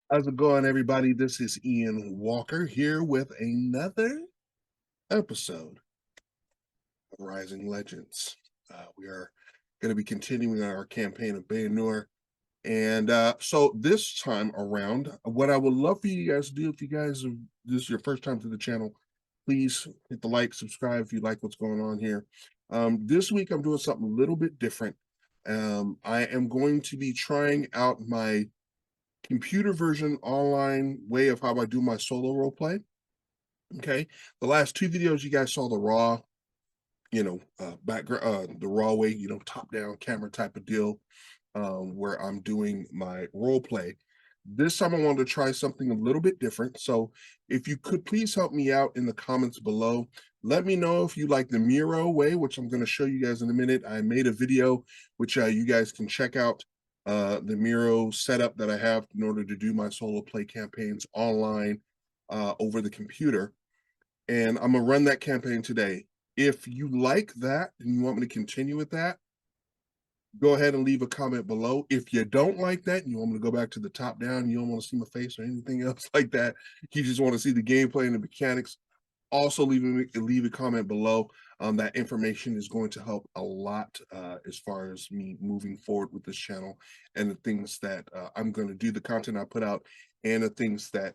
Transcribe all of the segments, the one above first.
How's it going, everybody? This is Ian Walker here with another episode of Rising Legends. We are going to be continuing our campaign of Banur. And so this time around, what I would love for you guys to do, if you guys this is your first time to the channel, please hit the like, subscribe if you like what's going on here. This week, I'm doing something a little bit different. I am going to be trying out my computer version online way of how I do my solo role play. Okay. The last two videos you guys saw the raw, background, the raw way, top down camera type of deal, where I'm doing my role play. This time I wanted to try something a little bit different. So if you could please help me out in the comments below. Let me know if you like the Miro way, which I'm going to show you guys in a minute. I made a video which you guys can check out, the Miro setup that I have in order to do my solo play campaigns online over the computer. And I'm going to run that campaign today. If you like that and you want me to continue with that, go ahead and leave a comment below. If you don't like that and you want me to go back to the top down, you don't want to see my face or anything else like that, you just want to see the gameplay and the mechanics, also leave a comment below. That information is going to help a lot as far as me moving forward with this channel and the things that I'm going to do, the content I put out, and the things that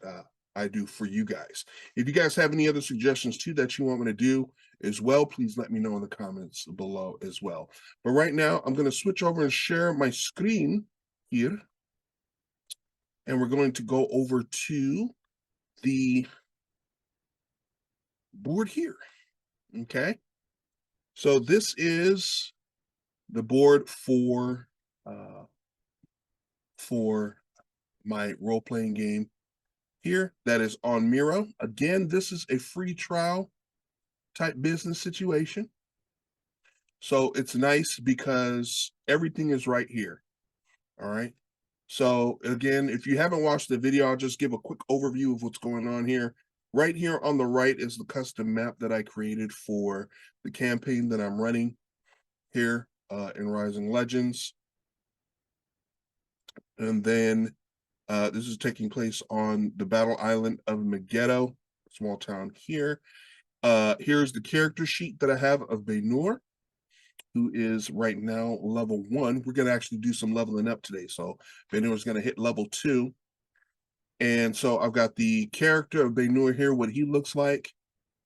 I do for you guys. If you guys have any other suggestions too that you want me to do as well, please let me know in the comments below as well. But right now, I'm going to switch over and share my screen here. And we're going to go over to the board here. Okay. So this is the board for my role-playing game here that is on Miro. Again, this is a free trial type business situation. So it's nice because everything is right here. All right. So again, if you haven't watched the video, I'll just give a quick overview of what's going on here. Right here on the right is the custom map that I created for the campaign that I'm running here in Rising Legends. And then this is taking place on the battle island of Megiddo, small town here. Here's the character sheet that I have of Banur, who is right now level 1. We're going to actually do some leveling up today. So Banur is going to hit level 2. And so I've got the character of Banur here, what he looks like.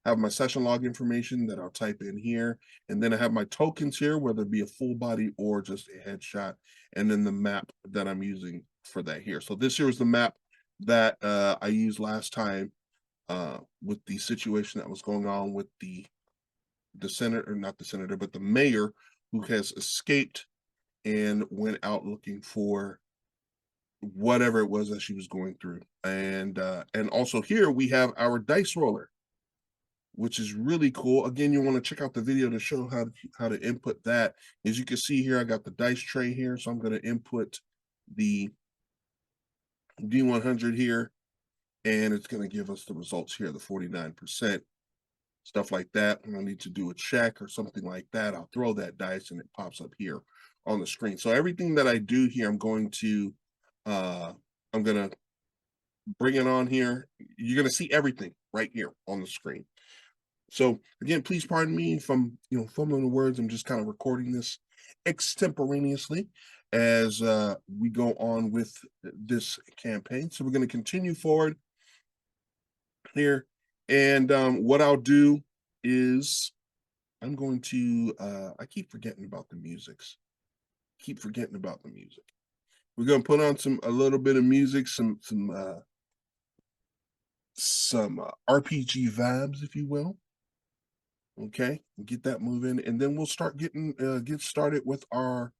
I have my session log information that I'll type in here. And then I have my tokens here, whether it be a full body or just a headshot. And then the map that I'm using for that here. So this here is the map that I used last time with the situation that was going on with the senator, not the senator, but the mayor, who has escaped and went out looking for whatever it was that she was going through. And also here we have our dice roller, which is really cool. Again, you want to check out the video to show how to input that. As you can see here, I got the dice tray here, so I'm going to input the D100 here, and it's going to give us the results here, the 49%, stuff like that. When I need to do a check or something like that, I'll throw that dice and it pops up here on the screen. So everything that I do here, I'm going to bring it on here. You're going to see everything right here on the screen. So again, please pardon me if I'm, fumbling the words. I'm just kind of recording this extemporaneously as we go on with this campaign. So we're going to continue forward here. And what I'll do is I'm going to, I keep forgetting about the musics. We're going to put on a little bit of music, some RPG vibes, if you will. Okay, get that moving, and then we'll start get started with our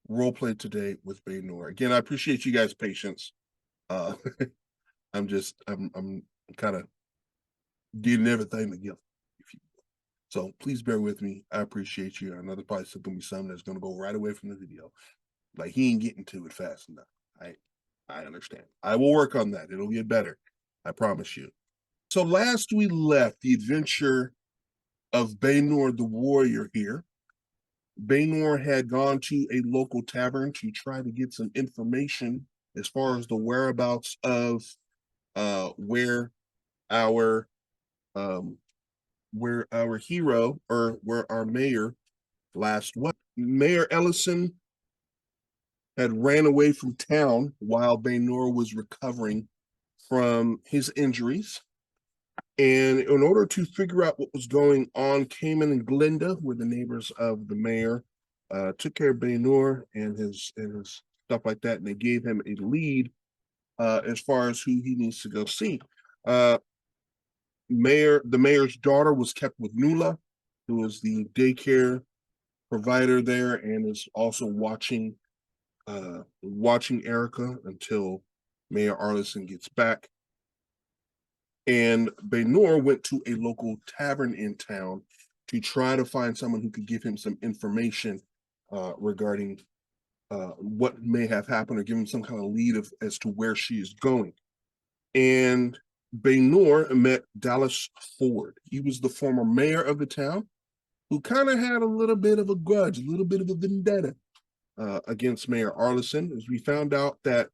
role play today with Banur. Again, I appreciate you guys' patience. I'm kind of getting everything together, if you will. So please bear with me. I appreciate you. I know there's probably gonna be something that's gonna go right away from the video. Like he ain't getting to it fast enough. I understand. I will work on that. It'll get better. I promise you. So last we left the adventure of Banur the warrior here. Banur had gone to a local tavern to try to get some information as far as the whereabouts of where our hero, or where our mayor last what Mayor Arlisson had ran away from town while Banur was recovering from his injuries. And in order to figure out what was going on, Cayman and Glinda were the neighbors of the mayor, took care of Banur and his stuff like that, and they gave him a lead as far as who he needs to go see. The mayor's daughter was kept with Nula, who is the daycare provider there, and is also watching Erica until Mayor Arlisson gets back. And Banur went to a local tavern in town to try to find someone who could give him some information regarding what may have happened, or give him some kind of lead as to where she is going. And Banur met Dallas Ford. He was the former mayor of the town, who kind of had a little bit of a grudge, a little bit of a vendetta against Mayor Arlisson, as we found out that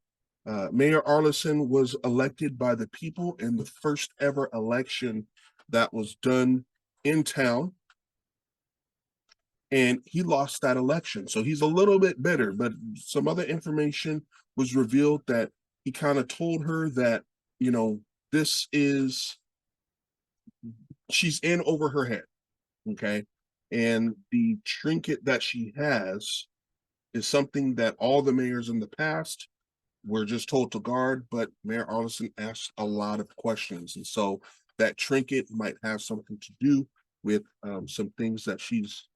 Mayor Arlisson was elected by the people in the first ever election that was done in town, and he lost that election. So he's a little bit bitter, but some other information was revealed that he kind of told her that, she's in over her head, okay? And the trinket that she has is something that all the mayors in the past were just told to guard, but Mayor Arlisson asked a lot of questions. And so that trinket might have something to do with some things that she's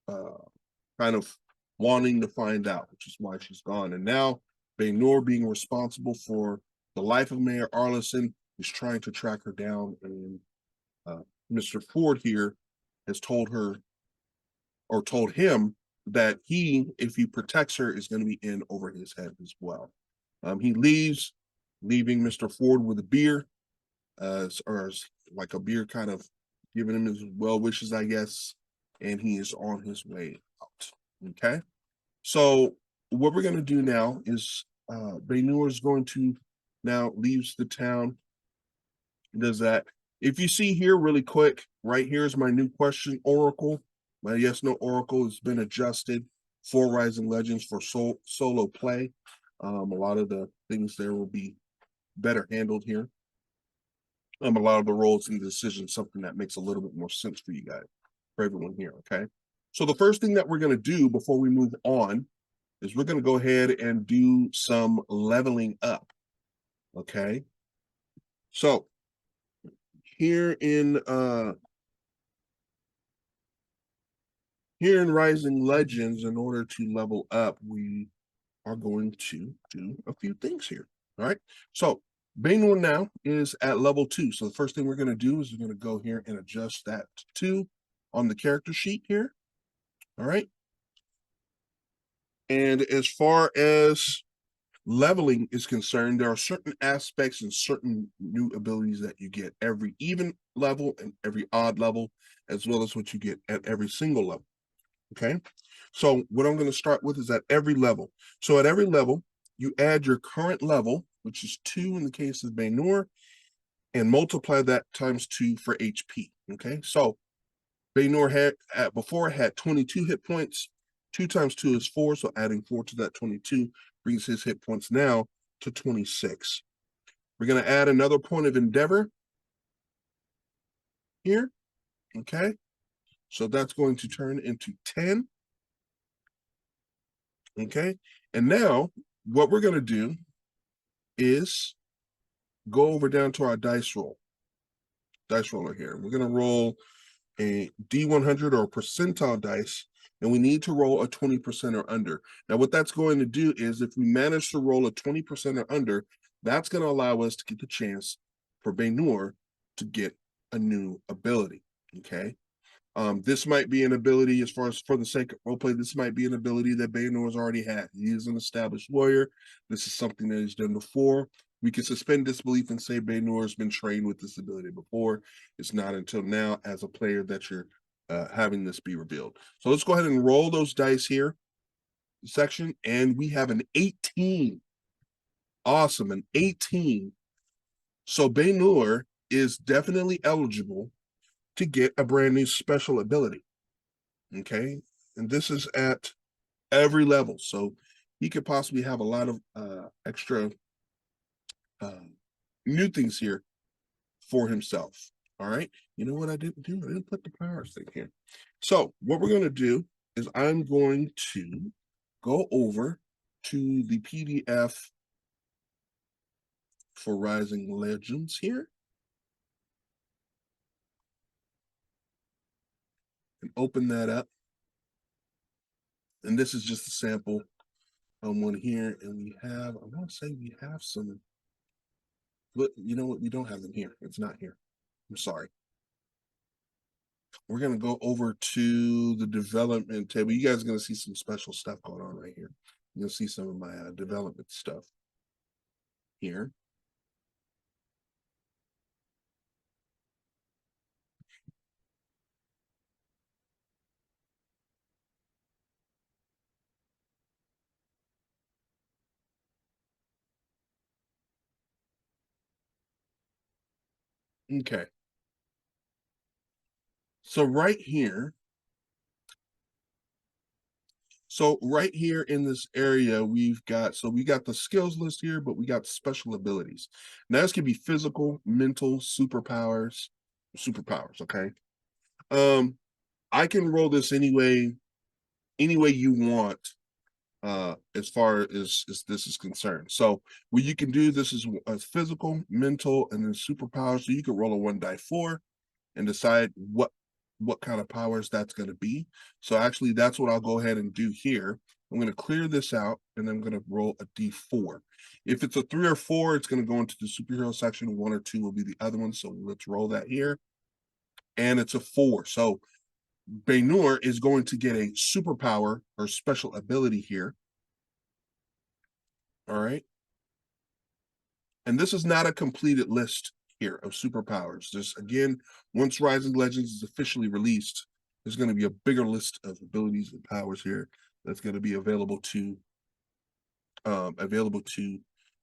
kind of wanting to find out, which is why she's gone. And now Banur, being responsible for the life of Mayor Arlisson, is trying to track her down. And Mr. Ford here has told her, or told him, that he, if he protects her, is going to be in over his head as well. He leaves, leaving Mr. Ford with a beer, or like a beer, kind of giving him his well wishes, I guess, and he is on his way out. Okay, so what we're going to do now is Banur is going to now leaves the town. Does that. If you see here really quick, right here is my new question oracle. My yes no oracle has been adjusted for Rising Legends for solo play. A lot of the things there will be better handled here. A lot of the roles and decisions, something that makes a little bit more sense for you guys, for everyone here, okay? So the first thing that we're going to do before we move on is we're going to go ahead and do some leveling up, okay? So here in Rising Legends, in order to level up, we are going to do a few things here. All right. So Banur now is at level 2. So the first thing we're going to do is we're going to go here and adjust that to 2 on the character sheet here. All right. And as far as leveling is concerned, there are certain aspects and certain new abilities that you get every even level and every odd level, as well as what you get at every single level. Okay. So what I'm going to start with is at every level. So at every level, you add your current level, which is 2 in the case of Banur, and multiply that times 2 for HP. Okay. So Banur had before had 22 hit points. 2 times 2 is 4. So adding 4 to that 22 brings his hit points now to 26. We're going to add another point of endeavor here. Okay. So that's going to turn into 10. Okay. And now what we're going to do is go over down to our dice roller here. We're going to roll a D100 or percentile dice, and we need to roll a 20% or under. Now, what that's going to do is if we manage to roll a 20% or under, that's going to allow us to get the chance for Banur to get a new ability. Okay. This might be an ability, as far as for the sake of roleplay, this might be an ability that Banur has already had. He is an established warrior. This is something that he's done before. We can suspend disbelief and say Banur has been trained with this ability before. It's not until now, as a player, that you're having this be revealed. So let's go ahead and roll those dice here section, and we have an 18. Awesome, an 18. So Banur is definitely eligible to get a brand new special ability. Okay, and this is at every level, so he could possibly have a lot of extra uh, new things here for himself. All right. You know what I didn't do? I didn't put the powers thing here. So what we're going to do is I'm going to go over to the PDF for Rising Legends here and open that up. And this is just a sample one here. And we have, I want to say we have some, but you know what? We don't have them here. It's not here. I'm sorry. We're going to go over to the development table. You guys are going to see some special stuff going on right here. You'll see some of my development stuff here. Okay. So right here, in this area, we got the skills list here, but we got special abilities. Now this can be physical, mental, superpowers, okay? I can roll this any way you want, as far as this is concerned. So what you can do, this is physical, mental, and then superpowers. So you can roll a 1 die 4 and decide what kind of powers that's going to be. So actually, that's what I'll go ahead and do here. I'm going to clear this out, and I'm going to roll a d4. If it's a 3 or 4, it's going to go into the superhero section. 1 or 2 will be the other one. So let's roll that here. And it's a 4. So Banur is going to get a superpower or special ability here. All right. And this is not a completed list here of superpowers. Just again, once Rising Legends is officially released, there's going to be a bigger list of abilities and powers here that's going to be available to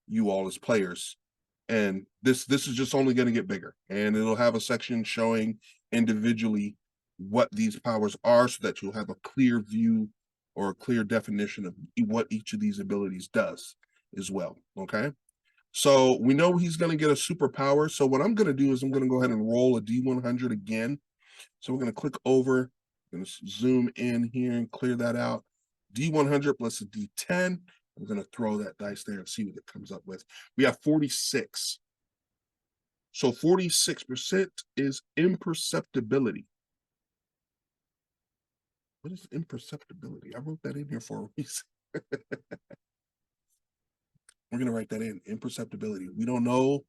you all as players. And this is just only going to get bigger, and it'll have a section showing individually what these powers are, so that you'll have a clear view or a clear definition of what each of these abilities does as well. Okay. So we know he's going to get a superpower. So what I'm going to do is I'm going to go ahead and roll a D100 again. So we're going to click over, going to zoom in here and clear that out. D100 plus a D10. I'm going to throw that dice there and see what it comes up with. We have 46. So 46% is imperceptibility. What is imperceptibility? I wrote that in here for a reason. We're going to write that in, imperceptibility. We don't know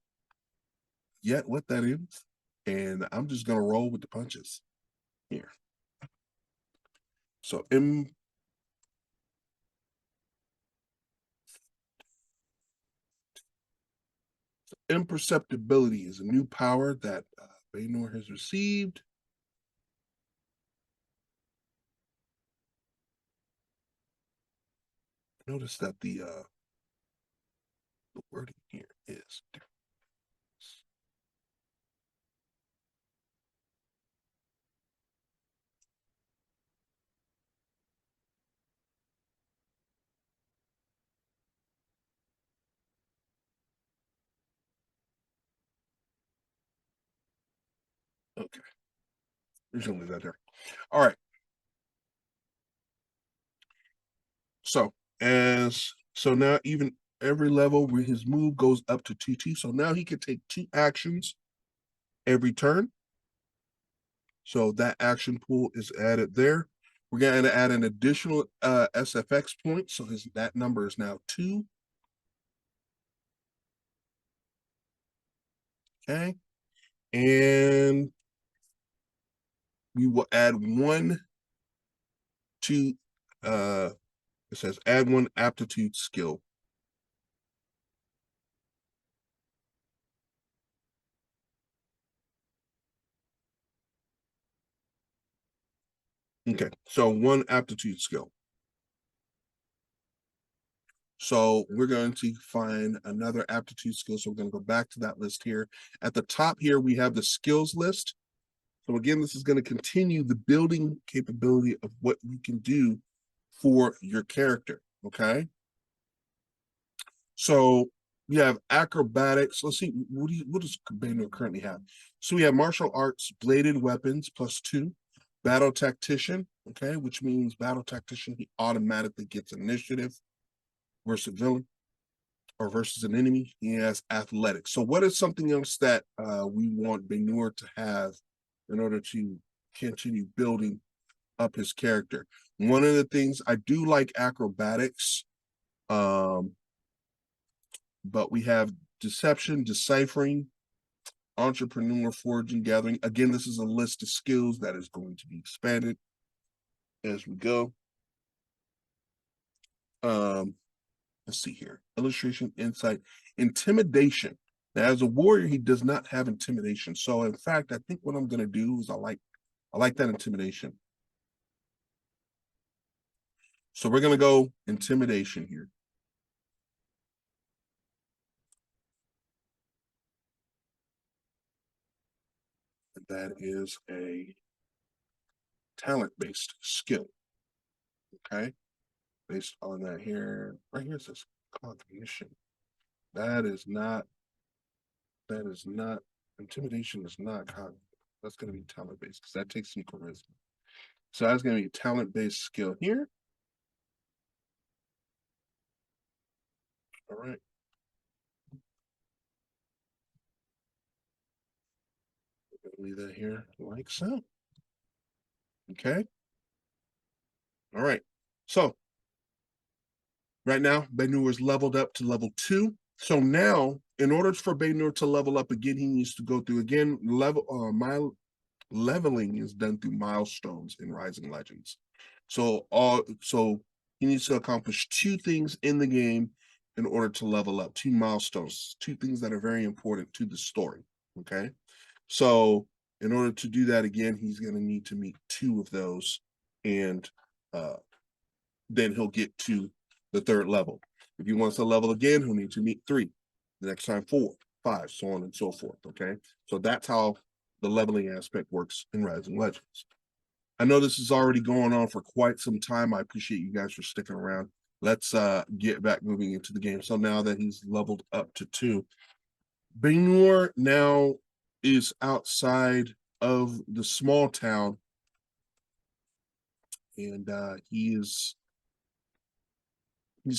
yet what that is, and I'm just going to roll with the punches here. So imperceptibility is a new power that Banur has received. Notice that the wording here is different. Okay, there's only that there. All right. So now even every level where his move goes up to 2. So now he can take 2 actions every turn. So that action pool is added there. We're going to add an additional SFX point. So that number is now 2. Okay. And we will add 1 to, it says add 1 aptitude skill. Okay. So 1 aptitude skill. So we're going to find another aptitude skill. So we're going to go back to that list here. At the top here, we have the skills list. So again, this is going to continue the building capability of what you can do for your character, okay? So we have acrobatics. Let's see, what does Banur currently have? So we have martial arts, bladed weapons, +2, battle tactician, okay, which means battle tactician, he automatically gets initiative versus villain or versus an enemy. He has athletics. So what is something else that we want Banur to have in order to continue building up his character? One of the things, I do like acrobatics, but we have deception, deciphering, entrepreneur, foraging, gathering. Again, this is a list of skills that is going to be expanded as we go. Let's see here. Illustration, insight, intimidation. Now, as a warrior, he does not have intimidation. So in fact, I think what I'm going to do is I like that intimidation. So we're going to go intimidation here. And that is a talent-based skill. Okay. Based on that here, right here it says cognition. That is not, intimidation is not cognitive. That's going to be talent-based because that takes some charisma. So that's going to be a talent-based skill here. All right. Leave that here like so. Okay. All right. So right now, Banur is leveled up to level 2. So now, in order for Banur to level up again, he needs to go through again leveling is done through milestones in Rising Legends. So he needs to accomplish 2 things in the game in order to level up, 2 milestones, 2 things that are very important to the story. Okay. So in order to do that again, he's going to need to meet 2 of those, and then he'll get to the 3rd level. If he wants to level again, he'll need to meet 3. The next time 4, 5, so on and so forth. Okay. So that's how the leveling aspect works in Rising Legends. I know this is already going on for quite some time. I appreciate you guys for sticking around. Let's get back moving into the game. So now that he's leveled up to 2, Banur now is outside of the small town, and he's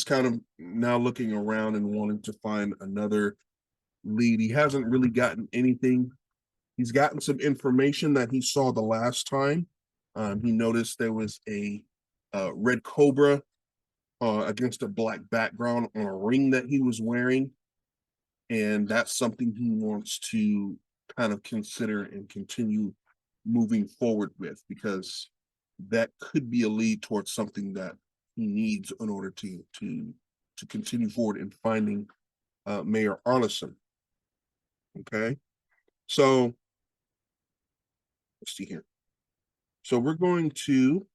kind of now looking around and wanting to find another lead. He hasn't really gotten anything. He's gotten some information that he saw the last time. He noticed there was a red cobra against a black background on a ring that he was wearing. And that's something he wants to kind of consider and continue moving forward with, because that could be a lead towards something that he needs in order to continue forward in finding Mayor Arlisson. Okay, so let's see here. So we're going to,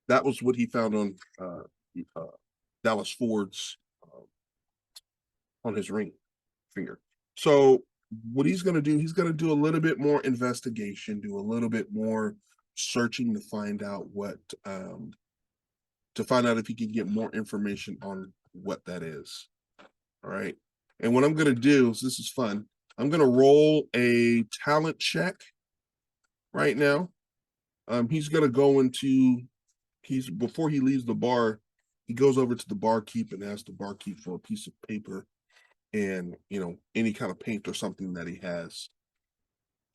that was what he found on Dallas Ford's on his ring finger. So what he's going to do, he's going to do a little bit more investigation, do a little bit more searching to find out what to find out if he can get more information on what that is. All right. And what I'm going to do is, this is fun, I'm going to roll a talent check right now. He's going to go into, before he leaves the bar, he goes over to the barkeep and asks the barkeep for a piece of paper and, you know, any kind of paint or something that he has.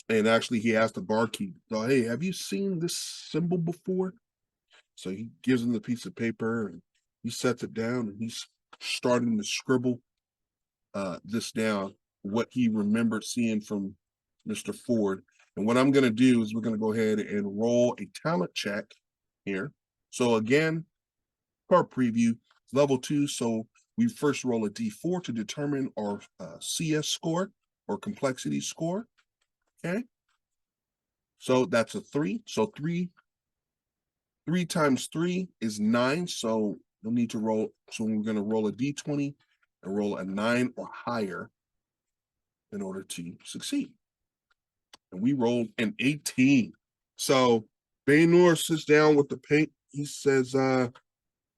And actually, he asked the barkeep, oh, hey, have you seen this symbol before? So he gives him the piece of paper and he sets it down, and he's starting to scribble this down, what he remembered seeing from Mr. Ford. And what I'm going to do is we're going to go ahead and roll a talent check here. So again, for preview, level 2. So we first roll a D4 to determine our CS score or complexity score. Okay. So that's a 3. So 3 times 3 is 9. So you'll need to roll. So we're going to roll a d20 and roll a 9 or higher in order to succeed. And we rolled an 18. So Banur sits down with the paint. He says, well,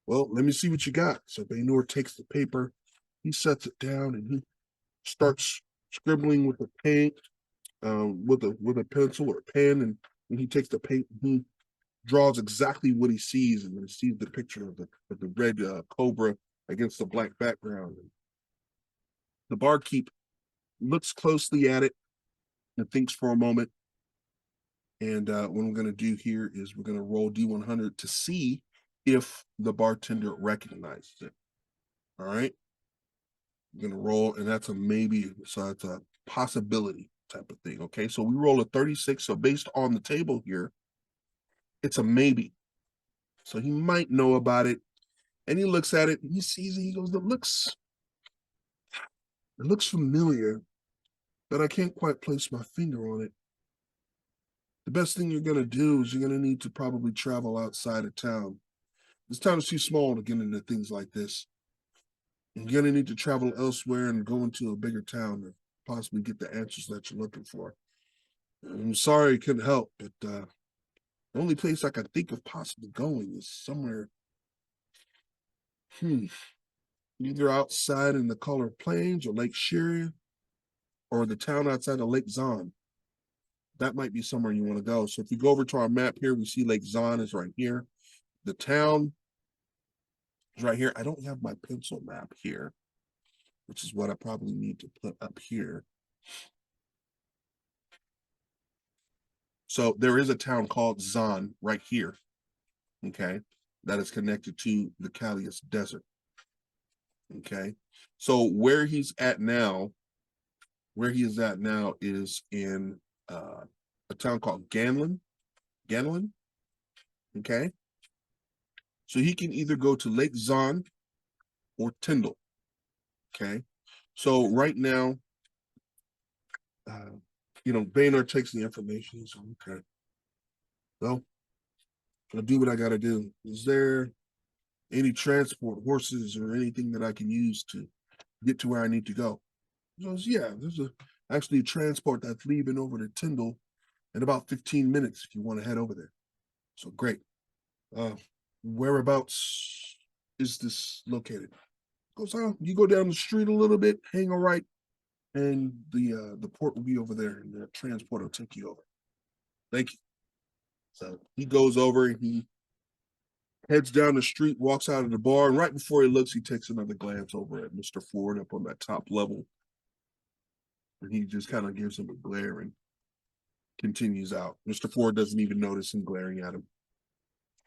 let me see what you got. So Banur takes the paper, he sets it down, and he starts scribbling with the paint, with a pencil or a pen, and he takes the paint and he draws exactly what he sees, and he sees the picture of the red cobra against the black background. And the barkeep looks closely at it and thinks for a moment. And what we're going to do here is we're going to roll D100 to see if the bartender recognizes it. All right. We're going to roll, and that's a maybe. So it's a possibility type of thing. Okay. So we roll a 36. So based on the table here, it's a maybe. So he might know about it. And he looks at it and he sees it. He goes, it looks familiar, but I can't quite place my finger on it. The best thing you're going to do is you're going to need to probably travel outside of town. This town is too small to get into things like this. You're going to need to travel elsewhere and go into a bigger town to possibly get the answers that you're looking for. I'm sorry I couldn't help, but the only place I can think of possibly going is somewhere, either outside in the Color Plains or Lake Sheria, or the town outside of Lake Zahn. That might be somewhere you want to go. So if you go over to our map here, we see Lake Zahn is right here. The town is right here. I don't have my pencil map here, which is what I probably need to put up here. So there is a town called Zahn right here, okay, that is connected to the Callius Desert, okay? So where he is at now is in a town called Ganlin, okay? So he can either go to Lake Zahn or Tyndall, okay? So right now, Banur takes the information. So, okay, well, I'll do what I got to do. Is there any transport, horses, or anything that I can use to get to where I need to go? He goes, yeah, there's actually a transport that's leaving over to Tyndall in about 15 minutes if you want to head over there. So great. Whereabouts is this located? Goes, you go down the street a little bit, hang a right, and the port will be over there, and the transport will take you over. Thank you. So he goes over and he heads down the street, walks out of the bar, and right before he looks, he takes another glance over at Mr. Ford up on that top level. And he just kind of gives him a glare and continues out. Mr. Ford doesn't even notice him glaring at him.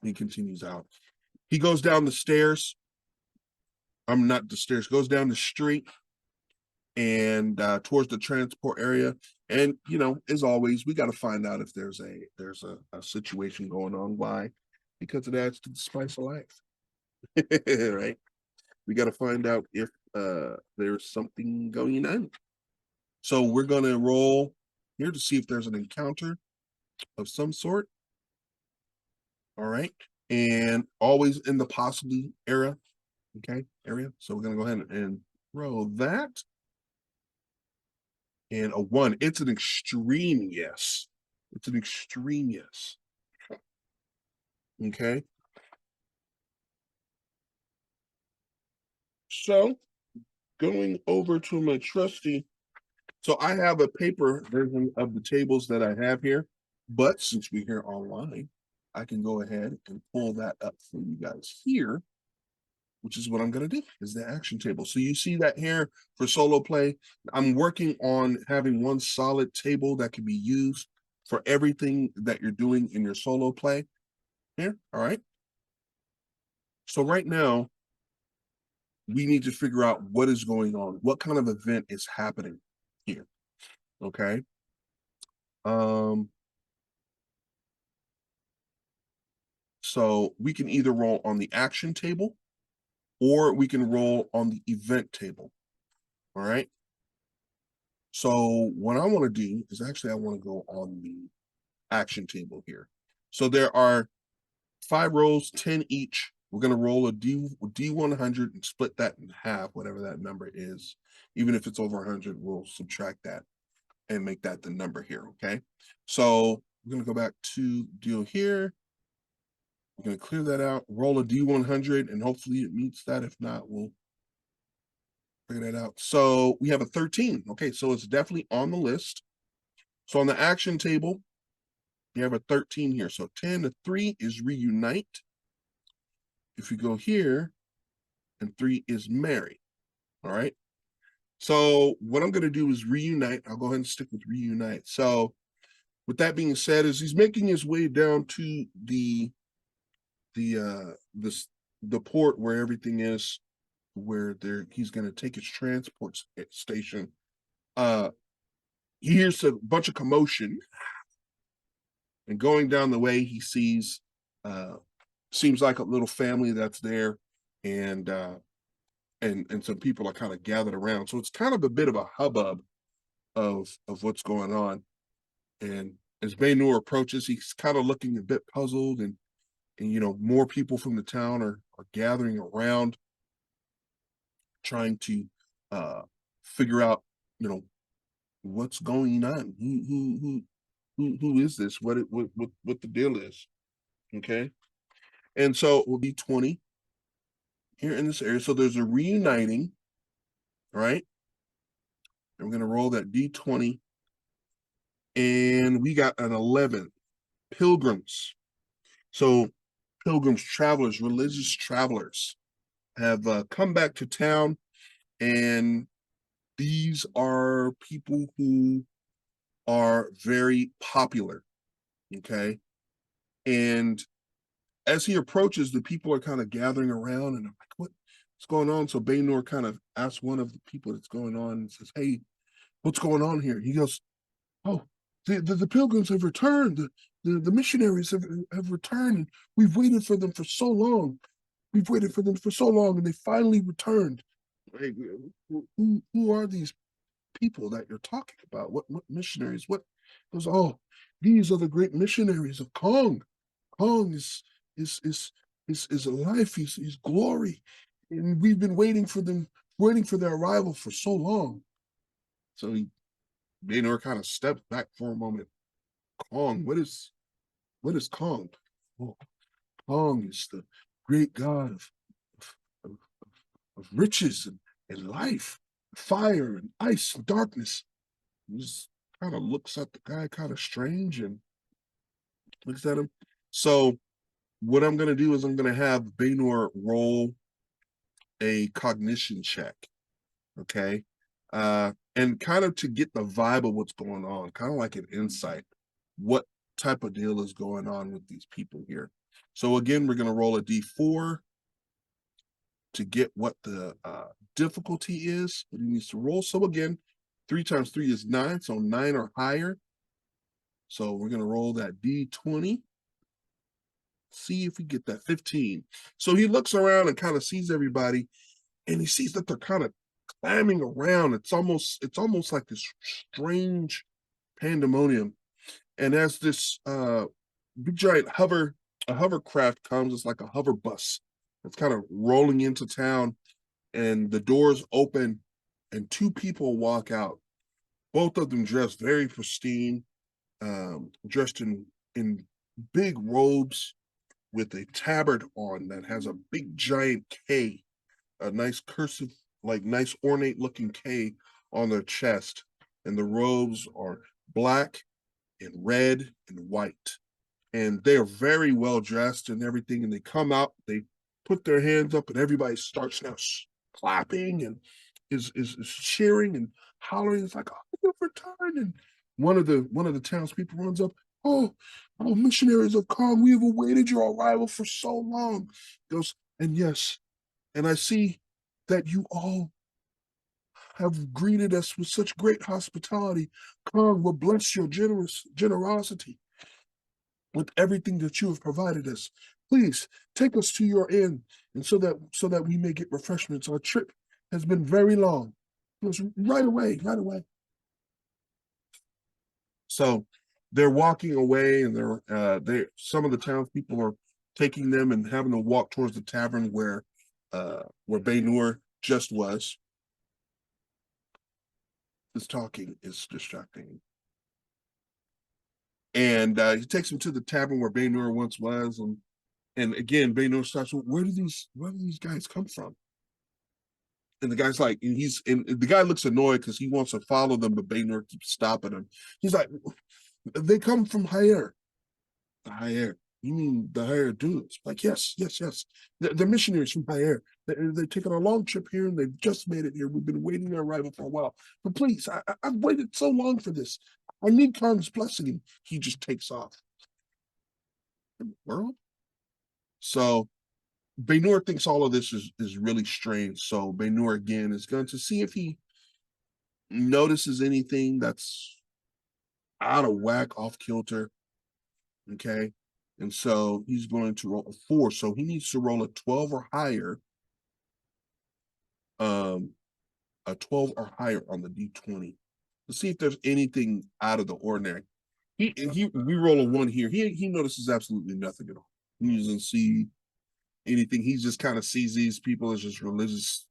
He continues out. He goes down the stairs. I'm not the stairs, goes down the street and towards the transport area. And, as always, we got to find out if there's a situation going on. Why? Because it adds to the spice of life. Right? We got to find out if there's something going on. So we're going to roll here to see if there's an encounter of some sort. All right. And always in the possibly area. Area. So we're going to go ahead and roll that. And a 1. It's an extreme yes. It's an extreme yes. Okay. So going over to my trusty. So I have a paper version of the tables that I have here, but since we're here online, I can go ahead and pull that up for you guys here, which is what I'm going to do, is the action table. So you see that here for solo play. I'm working on having one solid table that can be used for everything that you're doing in your solo play here. All right. So right now, we need to figure out what is going on. What kind of event is happening here? Okay. So we can either roll on the action table or we can roll on the event table. All right. So what I want to do is actually I want to go on the action table here. So there are 5 rolls, 10 each We're going to roll a D100 and split that in half, whatever that number is. Even if it's over 100, we'll subtract that and make that the number here, okay? So we're going to go back to deal here. We're going to clear that out, roll a D100, and hopefully it meets that. If not, we'll figure that out. So we have a 13. Okay, so it's definitely on the list. So on the action table, you have a 13 here. So 10 to 3 is reunite. If you go here, and 3 is marry. All right. So what I'm going to do is reunite. I'll go ahead and stick with reunite. So with that being said, as he's making his way down to the port where everything is, where he's going to take his transport station, he hears a bunch of commotion, and going down the way he sees seems like a little family that's there, and some people are kind of gathered around. So it's kind of a bit of a hubbub of what's going on. And as Banur approaches, he's kind of looking a bit puzzled, and more people from the town are gathering around, trying to figure out what's going on. Who is this? What the deal is? Okay, and so it will be 20 here in this area. So there's a reuniting, right? And we're going to roll that D20, and we got an 11. Pilgrims. So pilgrims, travelers, religious travelers have come back to town, and these are people who are very popular, okay? And as he approaches, the people are kind of gathering around, and I'm like, what's going on? So Banur kind of asks one of the people that's going on and says, hey, what's going on here? He goes, oh, the pilgrims have returned. The missionaries have returned, and we've waited for them for so long. We've waited for them for so long, and they finally returned. Like, who are these people that you're talking about? What missionaries? What goes? Oh, these are the great missionaries of Kong. Kong is a life. He's glory, and we've been waiting for them, waiting for their arrival for so long. So Banur kind of steps back for a moment. Kong, what is Kong? Oh, Kong is the great god of, of riches and life, fire and ice and darkness. He just kind of looks at the guy kind of strange and looks at him. So what I'm going to do is I'm going to have Banur roll a cognition check, okay? And kind of to get the vibe of what's going on, kind of like an insight. What type of deal is going on with these people here? So again, we're going to roll a D4 to get what the difficulty is, what he needs to roll. So again, 3 times 3 is 9, so 9 or higher. So we're going to roll that D20. See if we get that 15. So he looks around and kind of sees everybody, and he sees that they're kind of climbing around. It's almost like this strange pandemonium. And as this big giant hovercraft comes, it's like a hover bus. It's kind of rolling into town, and the doors open, and 2 people walk out. Both of them dressed very pristine, dressed in big robes with a tabard on that has a big giant K, a nice cursive, like nice ornate looking K on their chest. And the robes are black and red and white. And they are very well dressed and everything. And they come out, they put their hands up, and everybody starts now clapping and is cheering and hollering. It's like, oh, you've returned. And one of the townspeople runs up, oh, missionaries of Kong, we have awaited your arrival for so long. He goes, and yes, and I see that you all have greeted us with such great hospitality. Kong will bless your generosity with everything that you have provided us. Please take us to your inn, and so that we may get refreshments. Our trip has been very long. It was right away. So they're walking away, and some of the townspeople are taking them and having them walk towards the tavern where Banur just was. This talking is distracting. And he takes him to the tavern where Banur once was, and again, Banur starts, well, where do these guys come from? And the guy's like, and the guy looks annoyed because he wants to follow them, but Banur keeps stopping him. He's like, they come from higher. The higher. You mean the higher dudes? Like, yes. They're missionaries from higher. They're taking a long trip here and they've just made it here. We've been waiting their arrival for a while. But please, I've waited so long for this. I need Khan's blessing. And he just takes off. In the world? So Banur thinks all of this is really strange. So Banur again is going to see if he notices anything that's out of whack, off kilter. Okay. And so he's going to roll a 4. So he needs to roll a 12 or higher. A 12 or higher on the D20. Let's see if there's anything out of the ordinary. We roll a 1 here. He notices absolutely nothing at all. He doesn't see anything. He just kind of sees these people as just religious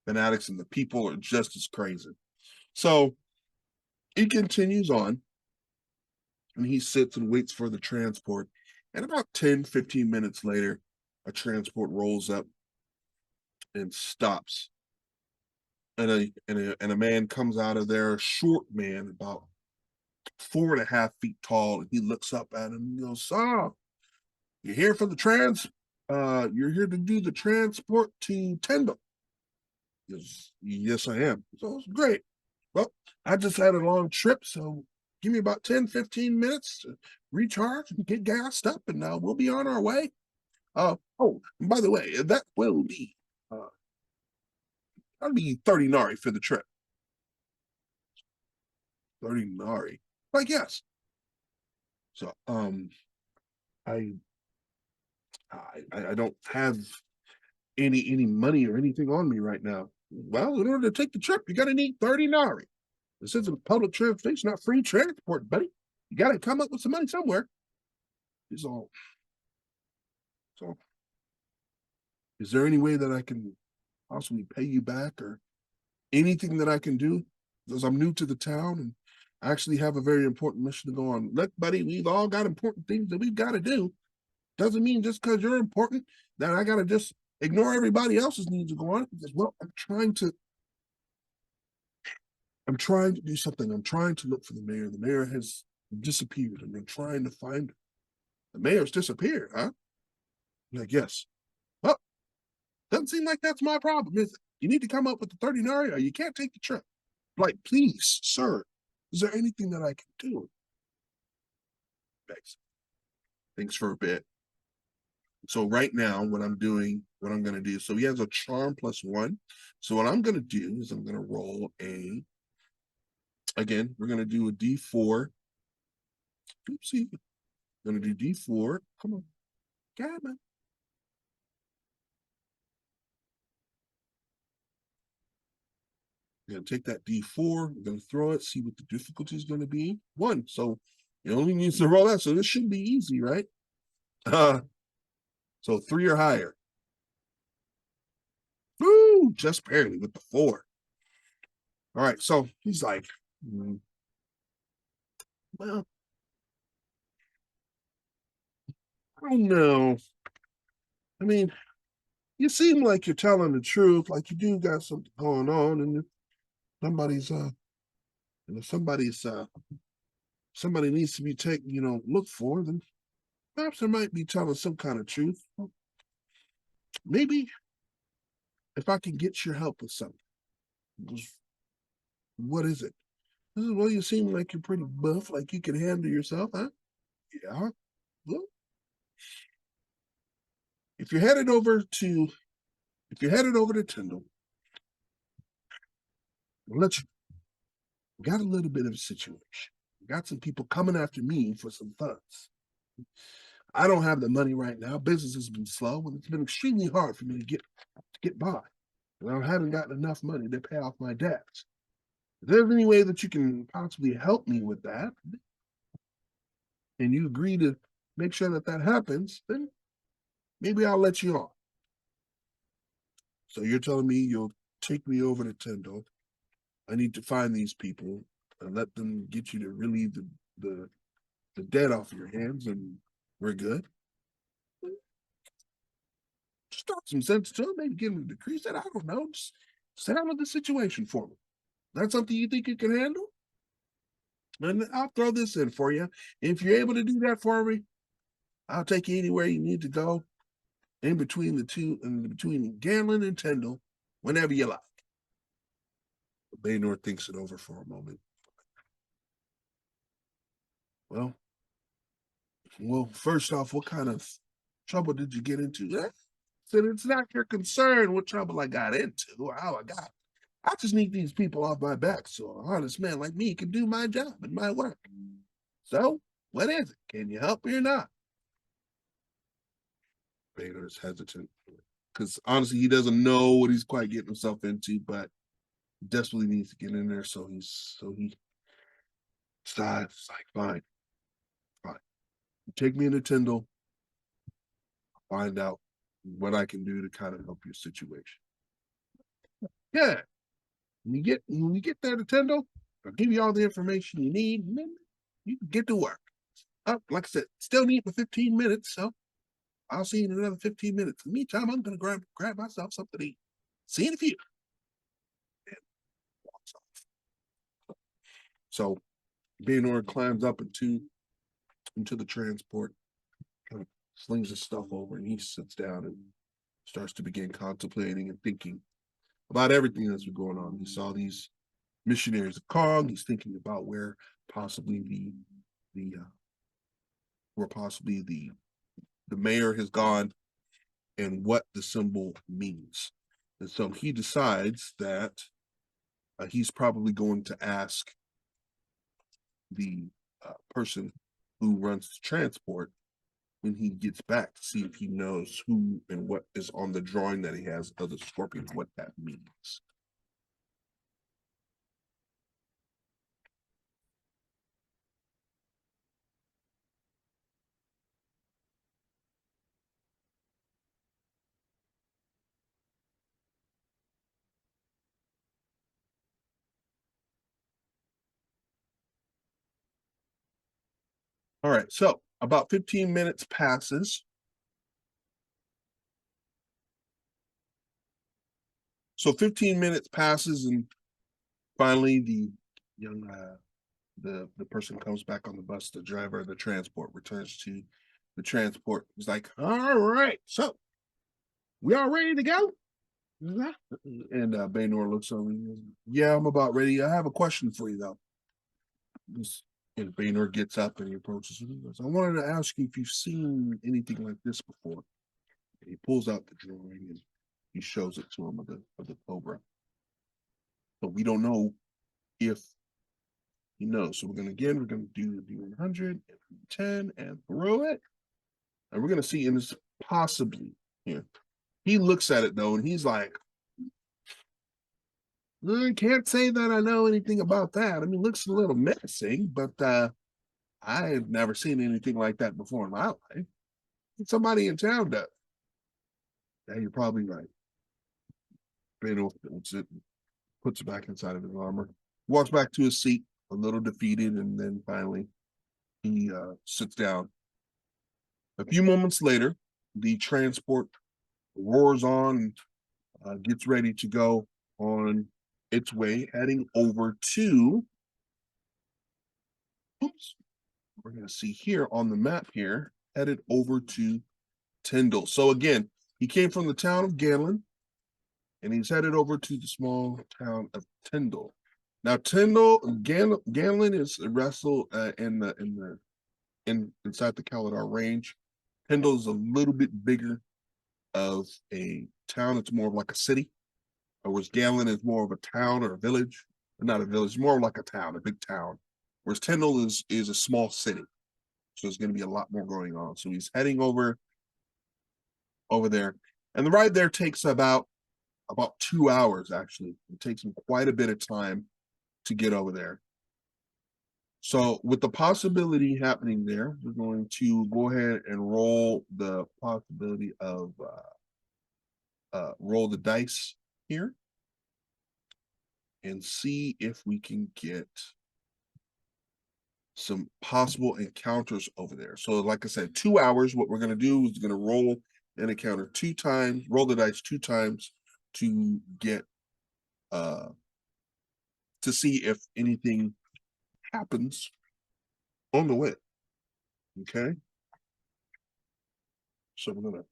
fanatics, and the people are just as crazy. So he continues on, and he sits and waits for the transport. And about 10-15 minutes later, a transport rolls up and stops. And a man comes out of there, a short man, about 4.5 feet tall, and he looks up at him and goes, "Ah, you're here for the you're here to do the transport to Tyndall." Yes, I am. So it's great. Well, I just had a long trip, so give me about 10-15 minutes to recharge and get gassed up, and we'll be on our way. Oh, and by the way, that will be that'll be 30 Nari for the trip. 30 Nari. Like, yes. So I I don't have any money or anything on me right now. Well, in order to take the trip, you gotta need 30 Nari. This isn't public transportation, not free transport, buddy. You gotta come up with some money somewhere. Is all. So is there any way that I can possibly pay you back or anything that I can do? Because I'm new to the town and I actually have a very important mission to go on. Look, buddy, we've all got important things that we've got to do. Doesn't mean just because you're important that I got to just ignore everybody else's needs to go on. Because, well, I'm trying to do something. I'm trying to look for the mayor. The mayor has disappeared, and I'm trying to find her. The mayor's disappeared, huh? I'm like, yes. Well, doesn't seem like that's my problem, is it? You need to come up with the 30 Nari or you can't take the trip. Like, please, sir, is there anything that I can do? Thanks for a bit. So right now, what I'm going to do, so he has a charm +1. So what I'm going to do is I'm going to roll again, we're going to do a D4. Oopsie. I'm going to do D4. Come on. Come on. I'm going to take that D4. I'm going to throw it, see what the difficulty is going to be. 1. So it only needs to roll that. So this should be easy, right? So 3 or higher. Woo! Just barely with the 4. All right. So he's like, well, I don't know. I mean, you seem like you're telling the truth, like you do got something going on, and somebody's somebody needs to be taken, looked for, then perhaps they might be telling some kind of truth. Maybe if I can get your help with something. What is it? Well, you seem like you're pretty buff, like you can handle yourself, huh? Yeah. Well, if you're headed over to Tyndall, I'll let you. Got a little bit of a situation. Got some people coming after me for some funds. I don't have the money right now. Business has been slow, and it's been extremely hard for me to get by. And I haven't gotten enough money to pay off my debts. If there's any way that you can possibly help me with that, and you agree to make sure that happens, then maybe I'll let you on. So you're telling me you'll take me over to Tyndall. I need to find these people and let them get you to relieve the debt off your hands, and we're good. Just talk some sense to him, maybe give him a decrease that. I don't know. Just handle the situation for me. That's something you think you can handle? And I'll throw this in for you. If you're able to do that for me, I'll take you anywhere you need to go in between the two, and between Ganlin and Tyndall, whenever you like. Banur thinks it over for a moment. Well, first off, what kind of trouble did you get into? Said it's not your concern what trouble I got into, or how I got. I just need these people off my back so an honest man like me can do my job and my work. So, what is it? Can you help me or not? Bader is hesitant because honestly, he doesn't know what he's quite getting himself into, but desperately needs to get in there. So he decides, like, fine. You take me into Tyndall, find out what I can do to kind of help your situation. Yeah. When you get there to Tyndall, I'll give you all the information you need, and then you can get to work. Like I said, still need for 15 minutes, so I'll see you in another 15 minutes. In the meantime, I'm gonna grab myself something to eat. See you in a few. And walks off. So Banur climbs up into the transport, kind of slings his stuff over, and he sits down and starts to begin contemplating and thinking about everything that's been going on. He saw these missionaries of Kong. He's thinking about where possibly the mayor has gone and what the symbol means. And so he decides that he's probably going to ask the person who runs the transport when he gets back to see if he knows who and what is on the drawing that he has of the scorpion, what that means. All right, so about 15 minutes passes. So 15 minutes passes, and finally the young the person comes back on the bus. The driver of the transport returns to the transport. He's like, "All right, so we all ready to go?" And Banur looks over and goes, "Yeah, I'm about ready. I have a question for you though." And Banur gets up and he approaches him and goes, "I wanted to ask you if you've seen anything like this before." And he pulls out the drawing and he shows it to him of the cobra. But we don't know if he knows. So we're gonna do the D100 and 10 and throw it. And we're gonna see, and it's possibly here. He looks at it though, and he's like, I can't say that I know anything about that. I mean, it looks a little menacing, but I've never seen anything like that before in my life. Somebody in town does. Yeah, you're probably right. Beto puts it back inside of his armor, walks back to his seat, a little defeated, and then finally he sits down. A few moments later, the transport roars on, gets ready to go on its way, heading over to. Oops, we're going to see here on the map here, headed over to Tyndall. So again, he came from the town of Ganlin, and he's headed over to the small town of Tyndall. Now, Ganlin is wrestled inside the Kaladar range. Tyndall is a little bit bigger of a town. It's more of like a city, whereas Ganlin is more of a town or a village. Not a village, more like a town, a big town. Whereas Tyndall is a small city. So there's going to be a lot more going on. So he's heading over there. And the ride there takes about 2 hours, actually. It takes him quite a bit of time to get over there. So with the possibility happening there, we're going to go ahead and roll the possibility of roll the dice here and see if we can get some possible encounters over there. So like I said, 2 hours, what we're going to do is going to roll an encounter 2 times, roll the dice 2 times to get to see if anything happens on the way. Okay. So we're going to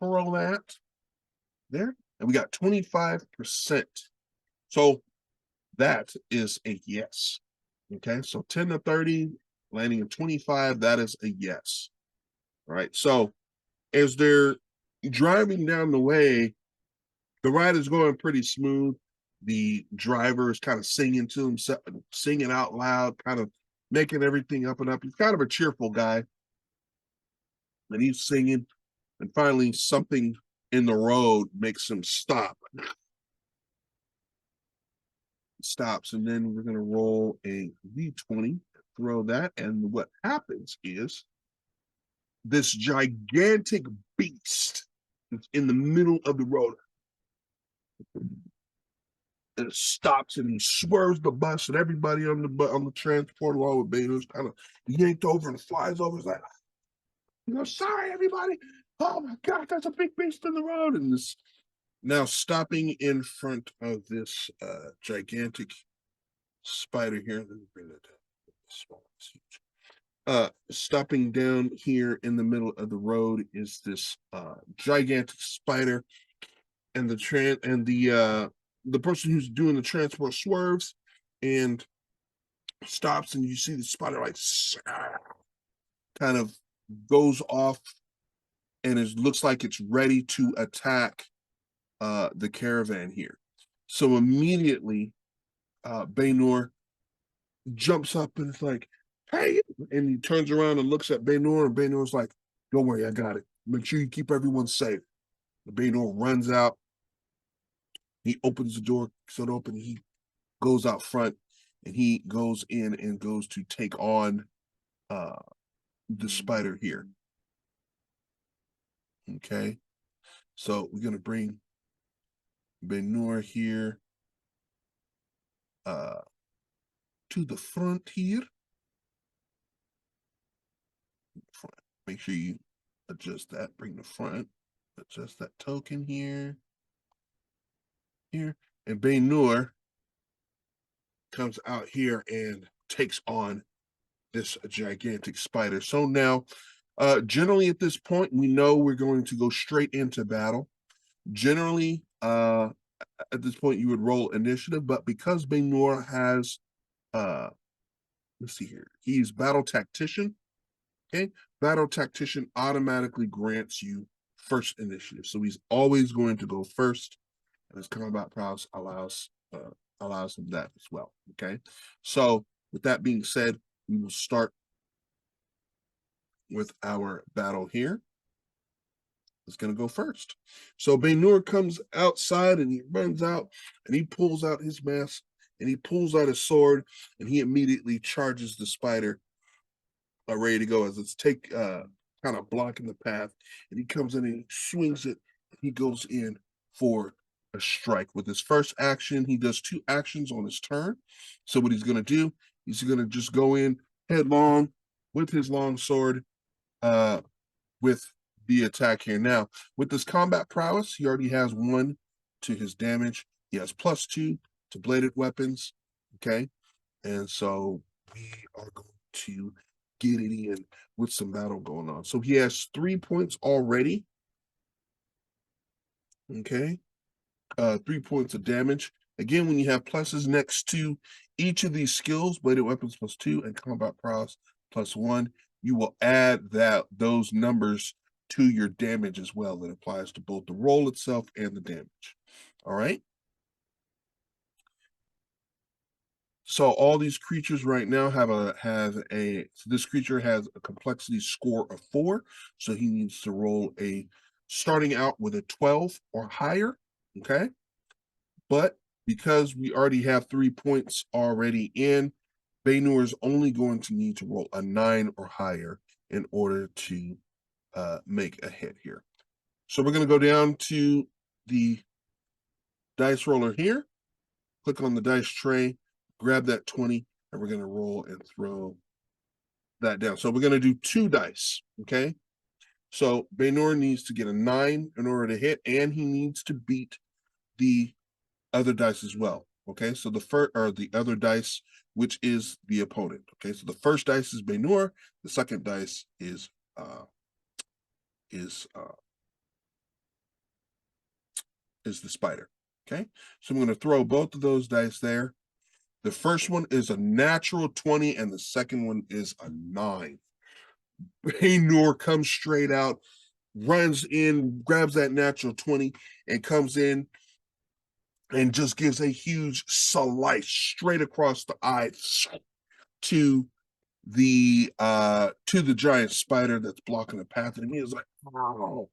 throw that there, and we got 25%. So that is a yes. Okay, so 10 to 30, landing at 25, that is a yes. All right, so as they're driving down the way, the ride is going pretty smooth. The driver is kind of singing to himself, singing out loud, kind of making everything up and up. He's kind of a cheerful guy, and he's singing. And finally, something in the road makes him stop. Stops, and then we're going to roll a d20, throw that, and what happens is this gigantic beast that's in the middle of the road, and it stops and he swerves the bus, and everybody on the transport along with Banur's kind of yanked over and flies over. It's like, sorry everybody, oh my god, there's a big beast in the road. And this now stopping in front of this gigantic spider here. Let me bring that down. Stopping down here in the middle of the road is this gigantic spider, and the person who's doing the transport swerves and stops, and you see the spider like kind of goes off, and it looks like it's ready to attack the caravan here. So immediately Banur jumps up and it's like, hey, and he turns around and looks at Banur, and Banur's like, don't worry, I got it. Make sure you keep everyone safe. Banur runs out. He opens the door, so it open. He goes out front, and he goes in and goes to take on the spider here. Okay, so we're gonna bring Banur here to the front here. Make sure you adjust that. Bring the front. Adjust that token here. And Banur comes out here and takes on this gigantic spider. So now, generally at this point, we know we're going to go straight into battle. Generally, at this point, you would roll initiative, but because Banur has, let's see here, he's battle tactician. Okay, battle tactician automatically grants you first initiative, so he's always going to go first, and his combat prowess allows him that as well. Okay, so with that being said, we will start with our battle here. It's going to go first. So Banur comes outside and he runs out and he pulls out his mask and he pulls out his sword and he immediately charges the spider ready to go as it's kind of blocking the path, and he comes in and he swings it. He goes in for a strike. With his first action, he does 2 actions on his turn. So what he's going to do, he's going to just go in headlong with his long sword with the attack here. Now, with this combat prowess, he already has 1 to his damage. He has +2 to bladed weapons. Okay, and so we are going to get it in with some battle going on. So he has 3 points already. Okay, 3 points of damage. Again, when you have pluses next to each of these skills, bladed weapons +2 and combat prowess +1, you will add those numbers to your damage as well. That applies to both the roll itself and the damage. All right. So all these creatures right now this creature has a complexity score of 4, so he needs to roll starting out with a 12 or higher. Okay, but because we already have 3 points already in, Banur is only going to need to roll a 9 or higher in order to make a hit here. So we're going to go down to the dice roller here, click on the dice tray, grab that 20, and we're going to roll and throw that down. So we're going to do 2 dice, okay? So Banur needs to get a 9 in order to hit, and he needs to beat the other dice as well, okay? So the first, or the other dice, which is the opponent, okay? So the first dice is Banur, the second dice is the spider, okay? So I'm going to throw both of those dice there. The first one is a natural 20, and the second one is a 9. Banur comes straight out, runs in, grabs that natural 20, and comes in and just gives a huge slice straight across the eye to the giant spider that's blocking the path. And he is like, oh,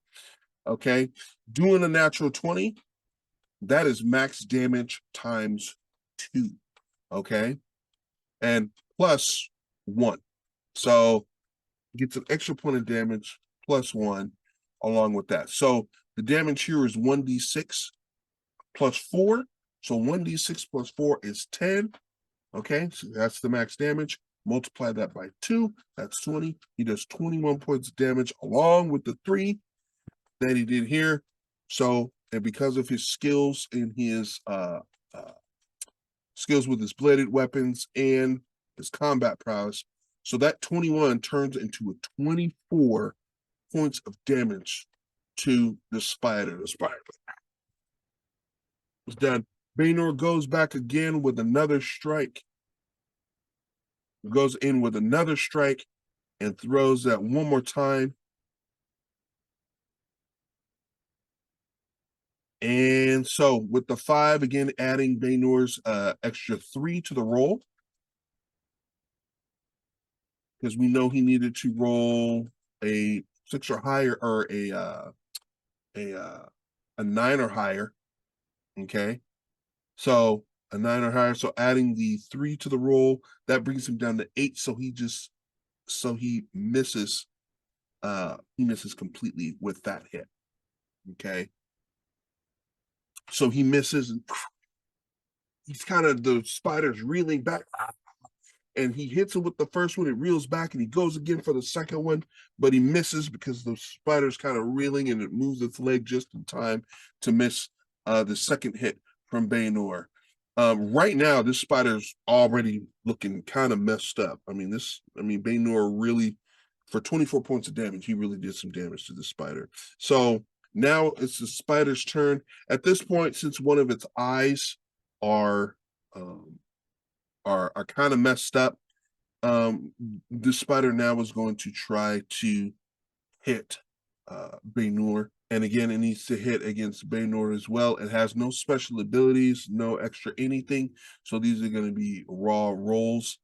okay. Doing a natural 20, that is max damage times 2. Okay. And plus 1. So gets an extra point of damage plus 1 along with that. So the damage here is 1d6 plus 4. So 1d6 plus 4 is 10. Okay, so that's the max damage. Multiply that by 2. That's 20. He does 21 points of damage along with the 3 that he did here. So, and because of his skills in his skills with his bladed weapons and his combat prowess, so that 21 turns into a 24 points of damage to the spider. The spider was done. Banur goes back again with another strike. Goes in with another strike and throws that one more time. And so with the 5, again, adding Banur's extra 3 to the roll, because we know he needed to roll a 6 or higher, or a 9 or higher. Okay, so a 9 or higher. So adding the 3 to the roll, that brings him down to 8. So he misses. He misses completely with that hit. Okay, so he misses, and he's kind of, the spider's reeling back, and he hits him with the first one. It reels back, and he goes again for the second one, but he misses because the spider's kind of reeling, and it moves its leg just in time to miss the second hit from Banur. Right now, this spider's already looking kind of messed up. Banur really, for 24 points of damage, he really did some damage to the spider. So now it's the spider's turn. At this point, since one of its eyes are kind of messed up, the spider now is going to try to hit Banur. And again, it needs to hit against Banur as well. It has no special abilities, no extra anything. So these are going to be raw rolls.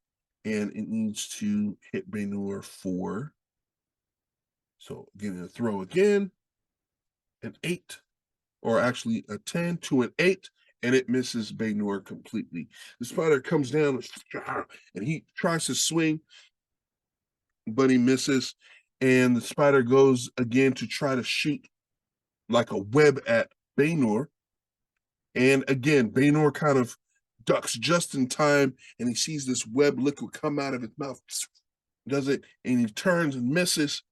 And it needs to hit Banur for, so getting a throw again, an 8, or actually a 10 to an 8, and it misses Banur completely. The spider comes down and he tries to swing, but he misses. And the spider goes again to try to shoot like a web at Banur. And again, Banur kind of ducks just in time, and he sees this web liquid come out of his mouth. Does it, and he turns and misses.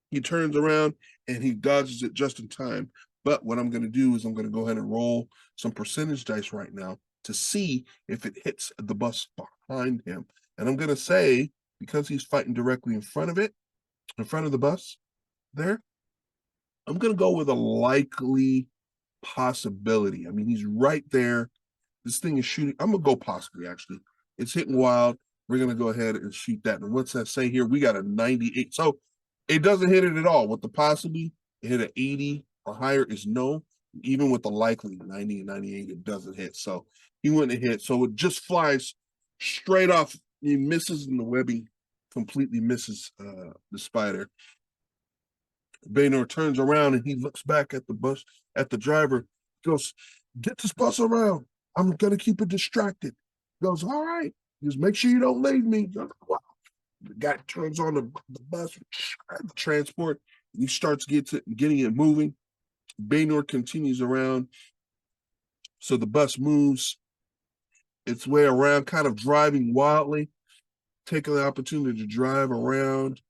He turns around and he dodges it just in time. But what I'm going to do is I'm going to go ahead and roll some percentage dice right now to see if it hits the bus behind him. And I'm going to say, because he's fighting directly in front of it, in front of the bus there, I'm going to go with a likely possibility. I mean, he's right there. This thing is shooting. I'm going to go possibly, actually. It's hitting wild. We're going to go ahead and shoot that. And what's that say here? We got a 98. So it doesn't hit it at all. With the possibly, it hit an 80 or higher is no. Even with the likely 90 and 98, it doesn't hit. So he wouldn't hit. So it just flies straight off. He misses, and the webbing completely misses the spider. Banur turns around and he looks back at the bus, at the driver, goes, "Get this bus around. I'm going to keep it distracted." He goes, "All right." Just make sure you don't leave me. Wow. The guy turns on the bus, transport. He starts getting it moving. Banur continues around. So the bus moves its way around, kind of driving wildly, taking the opportunity to drive around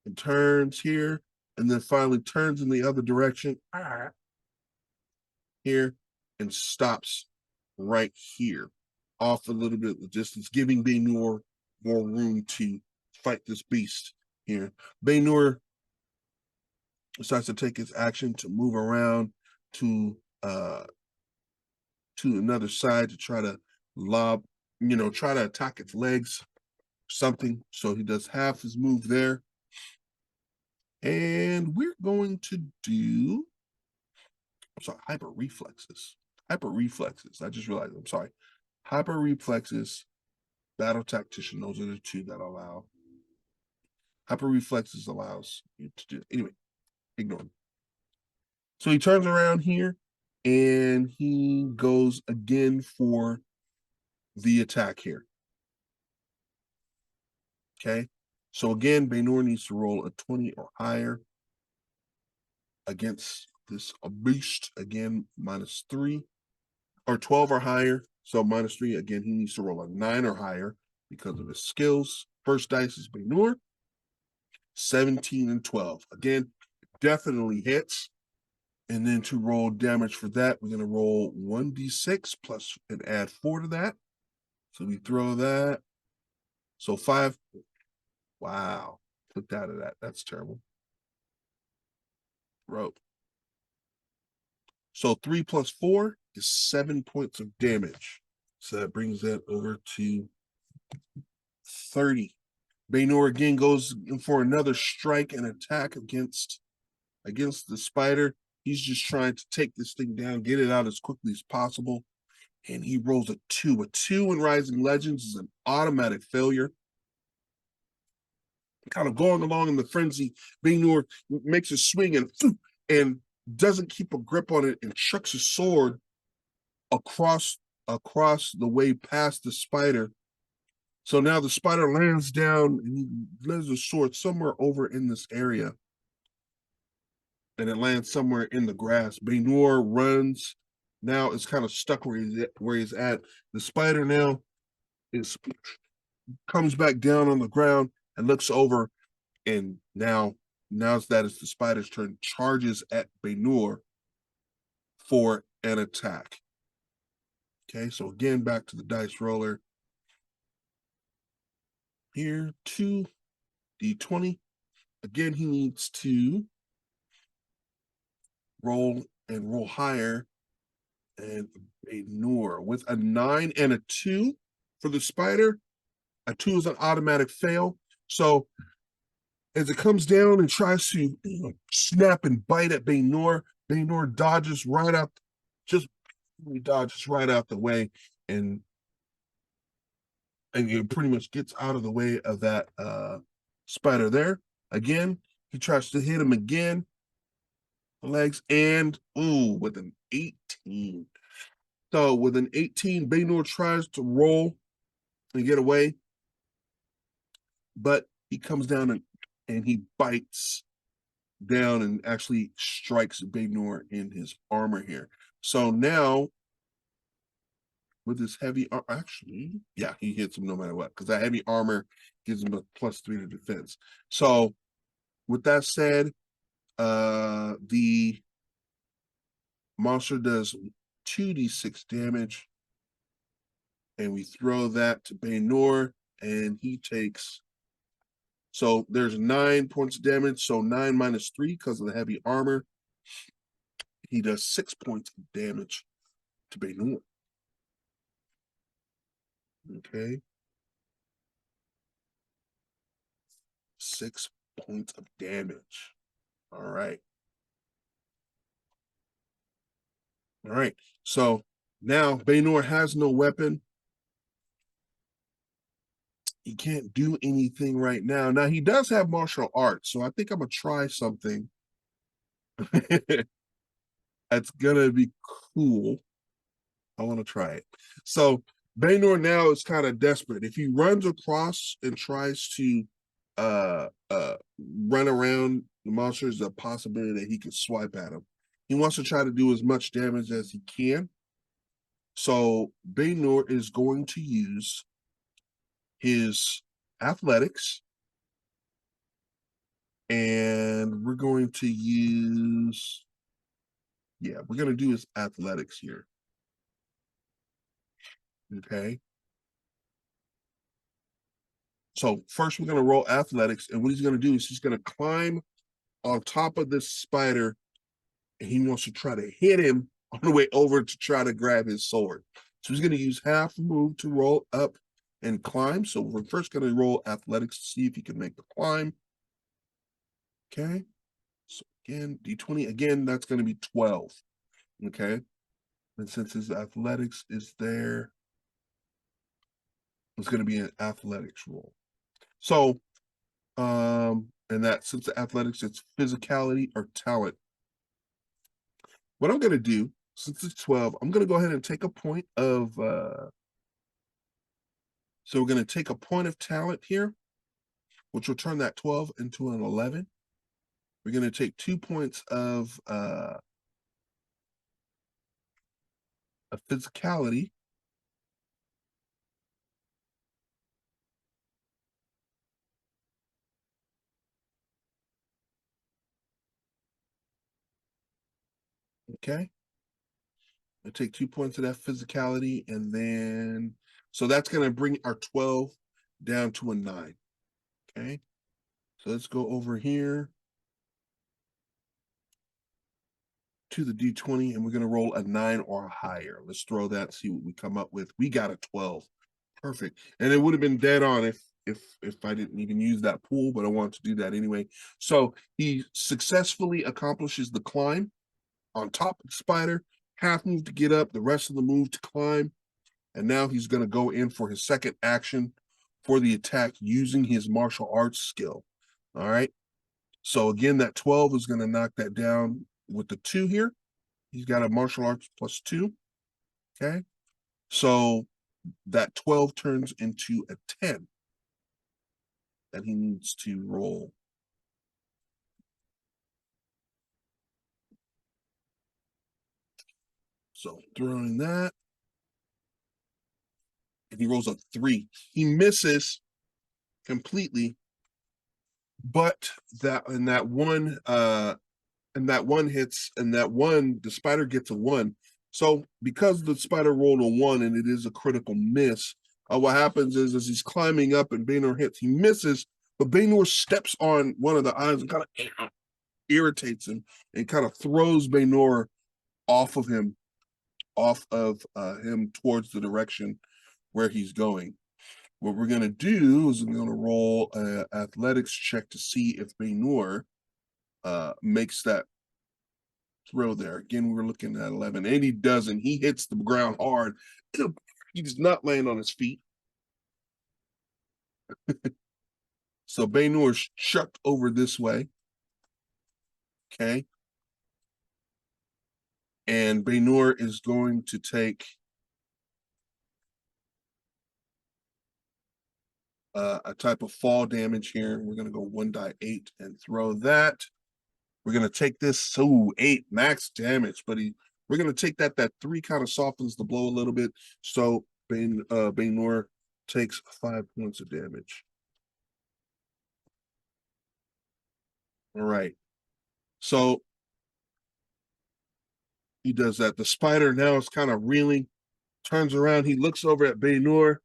and turns here, and then finally turns in the other direction here and stops right here, off a little bit of the distance, giving Banur more room to fight this beast here. Banur decides to take its action to move around to another side to try to try to attack its legs, something. So he does half his move there. And we're going to do, I'm sorry, hyper reflexes. Hyper reflexes. I just realized, I'm sorry. Hyper reflexes, battle tactician. Those are the two that allow. Hyper reflexes allows you to do, anyway, ignore them. So he turns around here and he goes again for the attack here. Okay. So again, Banur needs to roll a 20 or higher against this beast. Again, -3 or 12 or higher. So -3. Again, he needs to roll a 9 or higher because of his skills. First dice is Banur. 17 and 12. Again, definitely hits. And then to roll damage for that, we're going to roll 1d6 plus and add 4 to that. So we throw that. So 5. Wow. Took that out of that. That's terrible. Rope. So 3 plus 4 is 7 points of damage. So that brings that over to 30. Banur again goes for another strike and attack against the spider. He's just trying to take this thing down, get it out as quickly as possible. And he rolls a 2. A 2 in Rising Legends is an automatic failure. Kind of going along in the frenzy, Banur makes a swing and doesn't keep a grip on it and chucks his sword across the way past the spider. So now the spider lands down and he lands the sword somewhere over in this area. And it lands somewhere in the grass. Banur runs. Now it's kind of stuck where he's at. The spider now comes back down on the ground and looks over, and now it's the spider's turn, charges at Banur for an attack. Okay, so again, back to the dice roller. Here, 2d20. Again, he needs to roll higher, and Banur with a 9 and a 2 for the spider. A 2 is an automatic fail. So as it comes down and tries to snap and bite at Banur, Banur dodges right out the way and it pretty much gets out of the way of that spider there. Again, he tries to hit him again. Legs and with an 18. So with an 18, Banur tries to roll and get away, but he comes down and he bites down and actually strikes Banur in his armor here. So now with his heavy actually, yeah, he hits him no matter what, because that heavy armor gives him a +3 to defense. So with that said, the monster does 2d6 damage, and we throw that to Banur, and he takes, so there's 9 points of damage, so 9 minus 3 because of the heavy armor. He does 6 points of damage to Banur. Okay. 6 points of damage. All right. All right. So now Banur has no weapon. He can't do anything right now. Now he does have martial arts, so I think I'm gonna try something that's gonna be cool. I want to try it. So Banur now is kind of desperate. If he runs across and tries to run around the monster, there's a possibility that he could swipe at him. He wants to try to do as much damage as he can. So Banur is going to use his athletics, and we're going to use, yeah, we're going to do his athletics here. Okay. So first we're going to roll athletics, and what he's going to do is he's going to climb on top of this spider, and he wants to try to hit him on the way over to try to grab his sword. So he's going to use half move to roll up and climb. So we're first going to roll athletics to see if he can make the climb. Okay. So again, D20, again, that's going to be 12. Okay. And since his athletics is there, it's going to be an athletics roll. So, and that since the athletics, it's physicality or talent. What I'm going to do, since it's 12, I'm going to go ahead and take a point of, so we're going to take a point of talent here, which will turn that 12 into an 11. We're going to take 2 points of physicality. Okay. I take 2 points of that physicality, and then, so that's going to bring our 12 down to a 9. Okay. So let's go over here to the D20, and we're going to roll a 9 or higher. Let's throw that, see what we come up with. We got a 12. Perfect. And it would have been dead on if I didn't even use that pool, but I want to do that anyway. So he successfully accomplishes the climb on top of the spider, half move to get up, the rest of the move to climb. And now he's going to go in for his second action for the attack using his martial arts skill. All right. So again, that 12 is going to knock that down with the 2 here. He's got a martial arts plus 2. Okay. So that 12 turns into a 10 that he needs to roll. So throwing that, and he rolls a 3. He misses completely, but that one hits, and that one, the spider gets a 1. So because the spider rolled a 1 and it is a critical miss, what happens is as he's climbing up and Banur hits, he misses, but Banur steps on one of the eyes and kind of irritates him and kind of throws Banur off of him towards the direction where he's going. What we're going to do is we're going to roll an athletics check to see if Banur makes that throw there. Again, we're looking at 11, and he doesn't. He hits the ground hard. He does not land on his feet. So Banur is chucked over this way. Okay. And Banur is going to take a type of fall damage here. We're going to go 1d8 and throw that. We're going to take this, so 8 max damage, but we're going to take that 3 kind of softens the blow a little bit. So Banur takes 5 points of damage. All right. So he does that. The spider now is kind of reeling, turns around. He looks over at Banur.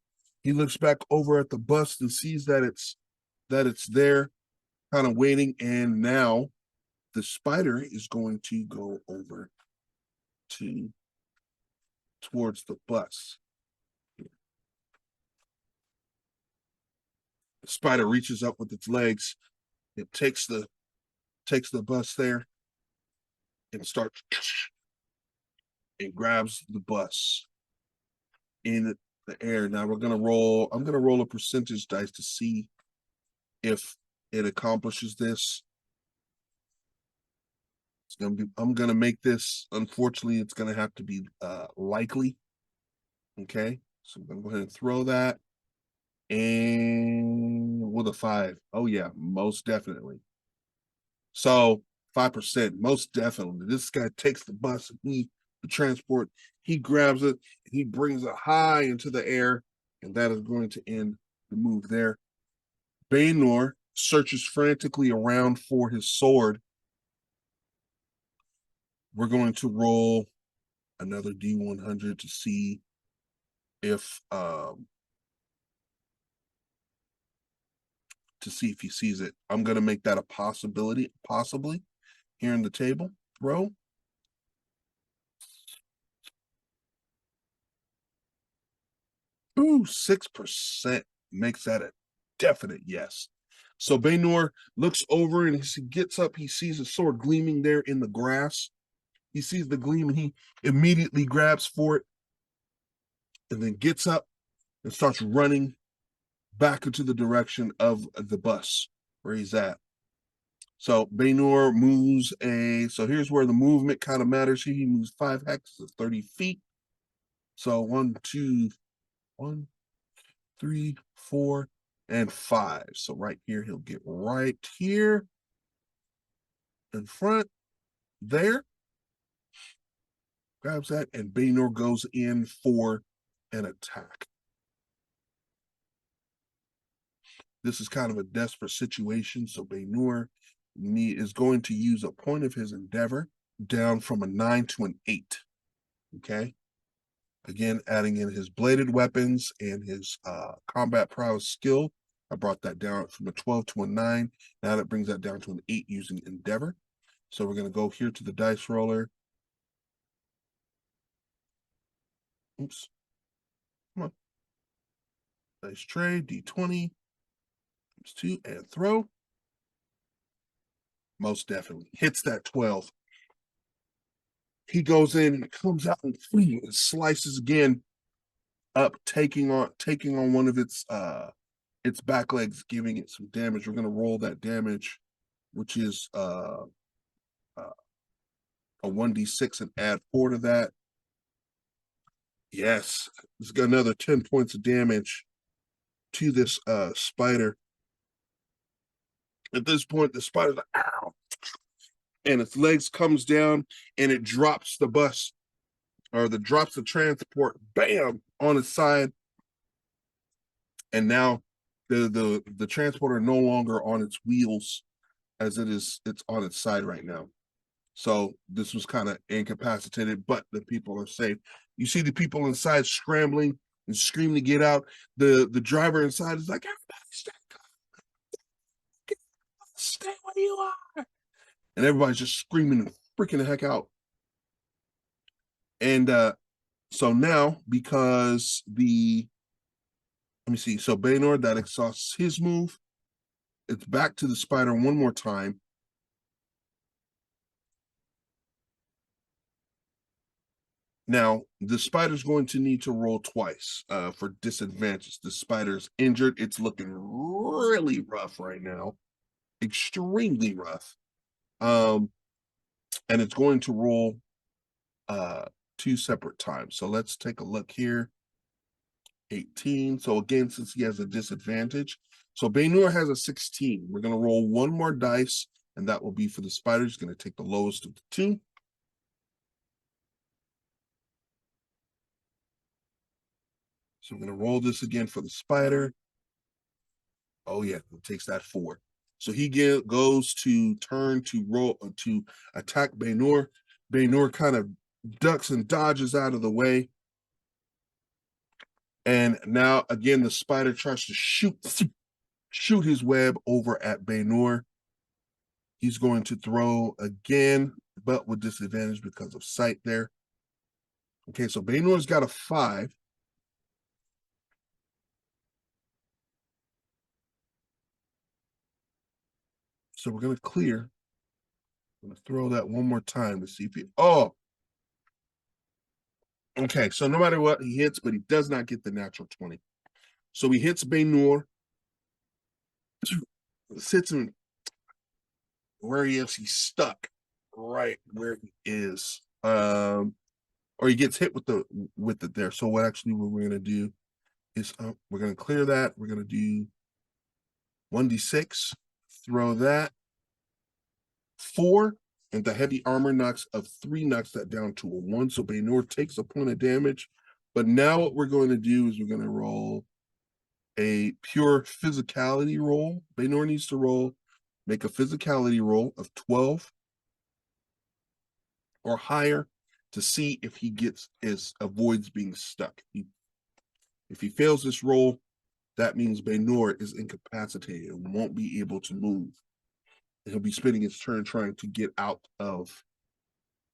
He looks back over at the bust and sees that it's there, kind of waiting. And now the spider is going to go over towards the bus. The spider reaches up with its legs. It takes the bus there and starts and grabs the bus in the air. Now I'm gonna roll a percentage dice to see if it accomplishes this. I'm gonna make this, unfortunately, it's gonna have to be likely. Okay. So I'm gonna go ahead and throw that. And with a 5. Oh yeah, most definitely. So 5%, most definitely. This guy takes the bus, the transport, he grabs it, he brings it high into the air, and that is going to end the move there. Banur searches frantically around for his sword. We're going to roll another D100 to see if he sees it. I'm going to make that a possibility, possibly here in the table. Throw. Ooh, 6% makes that a definite yes. So Banur looks over and as he gets up, he sees a sword gleaming there in the grass. He sees the gleam and he immediately grabs for it and then gets up and starts running back into the direction of the bus where he's at. So Banur moves so here's where the movement kind of matters. He moves 5 hexes of 30 feet. So 1, 2, 1, 3, 4, and 5. So right here, he'll get right here in front there. Grabs that, and Banur goes in for an attack. This is kind of a desperate situation, so Banur is going to use a point of his endeavor down from a 9 to an 8. Okay. Again, adding in his bladed weapons and his combat prowess skill. I brought that down from a 12 to a 9. Now that brings that down to an 8 using endeavor. So we're going to go here to the dice roller. Oops. Come on. Dice tray, D20. 2 and throw. Most definitely. Hits that 12. He goes in and comes out and slices again up, taking on one of its back legs, giving it some damage. We're gonna roll that damage, which is a 1d6 and add 4 to that. Yes, it's got another 10 points of damage to this spider. At this point, the spider's like, ow, and its legs comes down and it drops the bus or drops the transport, bam, on its side. And now the transporter no longer on its wheels as it's on its side right now. So this was kind of incapacitated, but the people are safe. You see the people inside scrambling and screaming to get out. The driver inside is like, everybody stay where you are. And everybody's just screaming and freaking the heck out. And so now, because let me see, so Banur, that exhausts his move. It's back to the spider one more time. Now, the spider's going to need to roll twice for disadvantage. The spider's injured. It's looking really rough right now. Extremely rough. And it's going to roll 2 separate times. So let's take a look here. 18. So again, since he has a disadvantage. So Banur has a 16. We're going to roll 1 more dice, and that will be for the spider. He's going to take the lowest of the 2. So I'm going to roll this again for the spider. Oh yeah, it takes that 4. So he goes to turn to roll to attack Banur. Banur kind of ducks and dodges out of the way. And now again, the spider tries to shoot his web over at Banur. He's going to throw again, but with disadvantage because of sight there. Okay, so Banur's got a 5. So we're going to clear. I'm going to throw that one more time to see if he... Oh! Okay, so no matter what, he hits, but he does not get the natural 20. So he hits Banur, sits him where he is. He's stuck right where he is. Or he gets hit with it there. So what actually what we're going to do is up. We're going to clear that. We're going to do 1d6, throw that. 4, and the heavy armor knocks of 3 knocks that down to a 1. So Banur takes a point of damage. But now what we're going to do is we're going to roll a pure physicality roll. Banur needs to make a physicality roll of 12 or higher to see if he avoids being stuck. If he fails this roll, that means Banur is incapacitated and won't be able to move. And he'll be spending his turn trying to get out of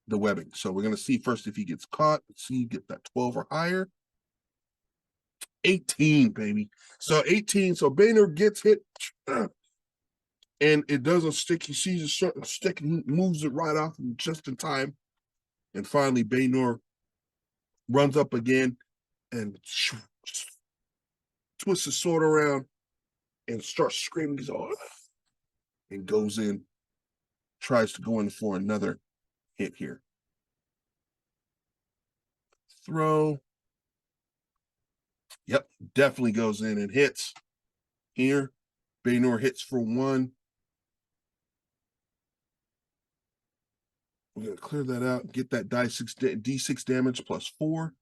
the webbing. So we're going to see first if he gets caught. Let's see, get that 12 or higher. 18, baby. So 18. So Banur gets hit, and it doesn't stick. He sees a certain stick and he moves it right off just in time. And finally, Banur runs up again and twists his sword around and starts screaming his arm and goes in, tries to go in for another hit here. Throw. Yep, definitely goes in and hits. Here, Banur hits for 1. We're going to clear that out, get that D6 damage plus 4.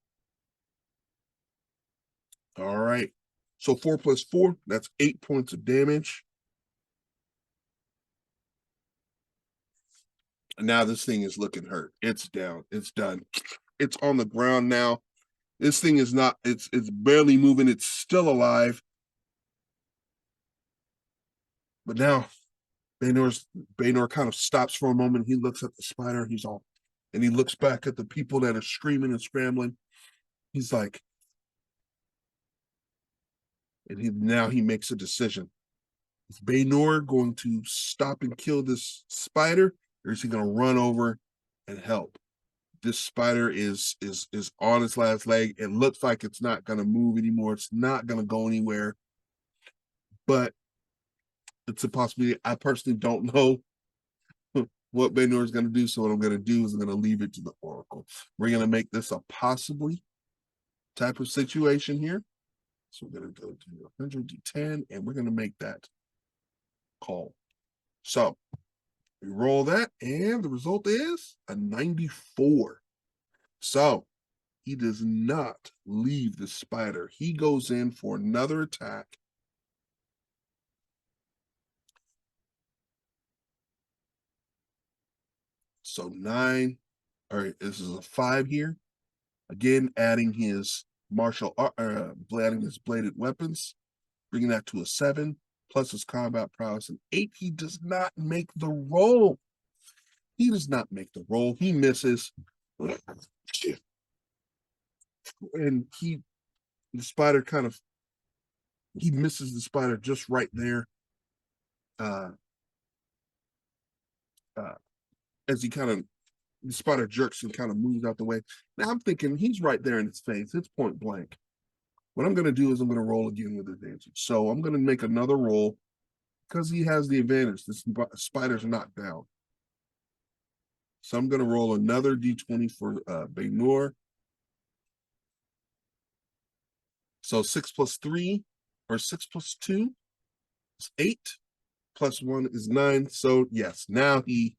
All right. So 4 plus 4, that's 8 points of damage. And now this thing is looking hurt. It's down. It's done. It's on the ground now. This thing is not, it's barely moving. It's still alive. But now Banur kind of stops for a moment. He looks at the spider. And he looks back at the people that are screaming and scrambling. He's like, and now he makes a decision. Is Banur going to stop and kill this spider, or is he going to run over and help? This spider is on its last leg. It looks like it's not going to move anymore. It's not going to go anywhere. But it's a possibility. I personally don't know what Banur is going to do. So what I'm going to do is I'm going to leave it to the Oracle. We're going to make this a possibly type of situation here. So we're going to go to 100d10, and we're going to make that call. So we roll that, and the result is a 94. So he does not leave the spider. He goes in for another attack. So 9. All right, this is a 5 here. Again, adding his adding his bladed weapons, bringing that to a 7, plus his combat prowess, an 8. He does not make the roll. He does not make the roll. He misses. And the spider he misses the spider just right there. As the spider jerks and kind of moves out the way. Now I'm thinking he's right there in his face. It's point blank. What I'm going to do is I'm going to roll again with advantage. So I'm going to make another roll because he has the advantage. This spider's knocked down. So I'm going to roll another d20 for Banur. So 6 plus 3 or 6 plus 2 is 8. Plus 1 is 9. So yes, now he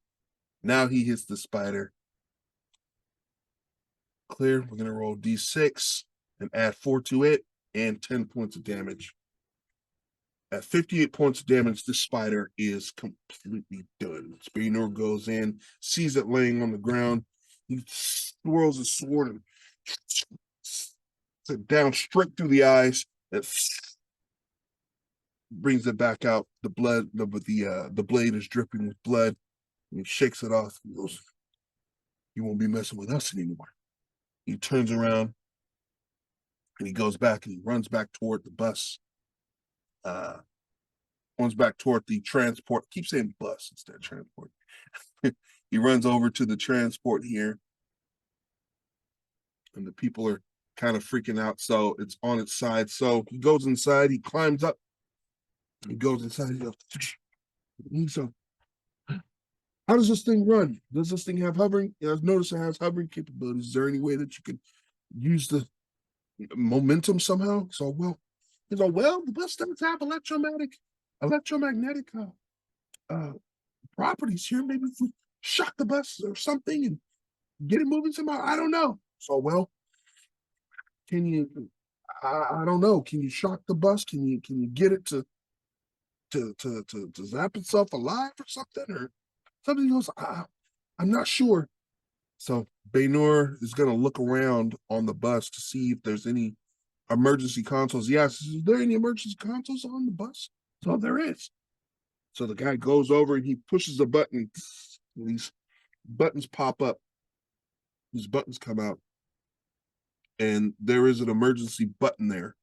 hits the spider. Clear. We're going to roll d6 and add 4 to it and 10 points of damage. At 58 points of damage, this spider is completely done. Banur goes in, sees it laying on the ground. He swirls his sword and down straight through the eyes. It brings it back out. The blood, the blade is dripping with blood. And he shakes it off. He goes, "You won't be messing with us anymore." He turns around and he goes back and he runs back toward the bus. Runs back toward the transport. Keep saying bus instead of transport. He runs over to the transport here. And the people are kind of freaking out. So it's on its side. So he goes inside. He climbs up. He goes inside. He goes, so how does this thing run? Does this thing have hovering? I've noticed it has hovering capabilities. Is there any way that you can use the momentum somehow. So, well, he's like, well, the bus doesn't have electromagnetic uh, properties here. Maybe if we shock the bus or something and get it moving somehow. I don't know. So, well, can you? I don't know. Can you shock the bus? Can you get it to zap itself alive or something or something? He goes, I'm not sure. So Banur is going to look around on the bus to see if there's any emergency consoles. Yes, is there any emergency consoles on the bus? So there is. So the guy goes over and he pushes a button. And these buttons pop up. These buttons come out, and there is an emergency button there.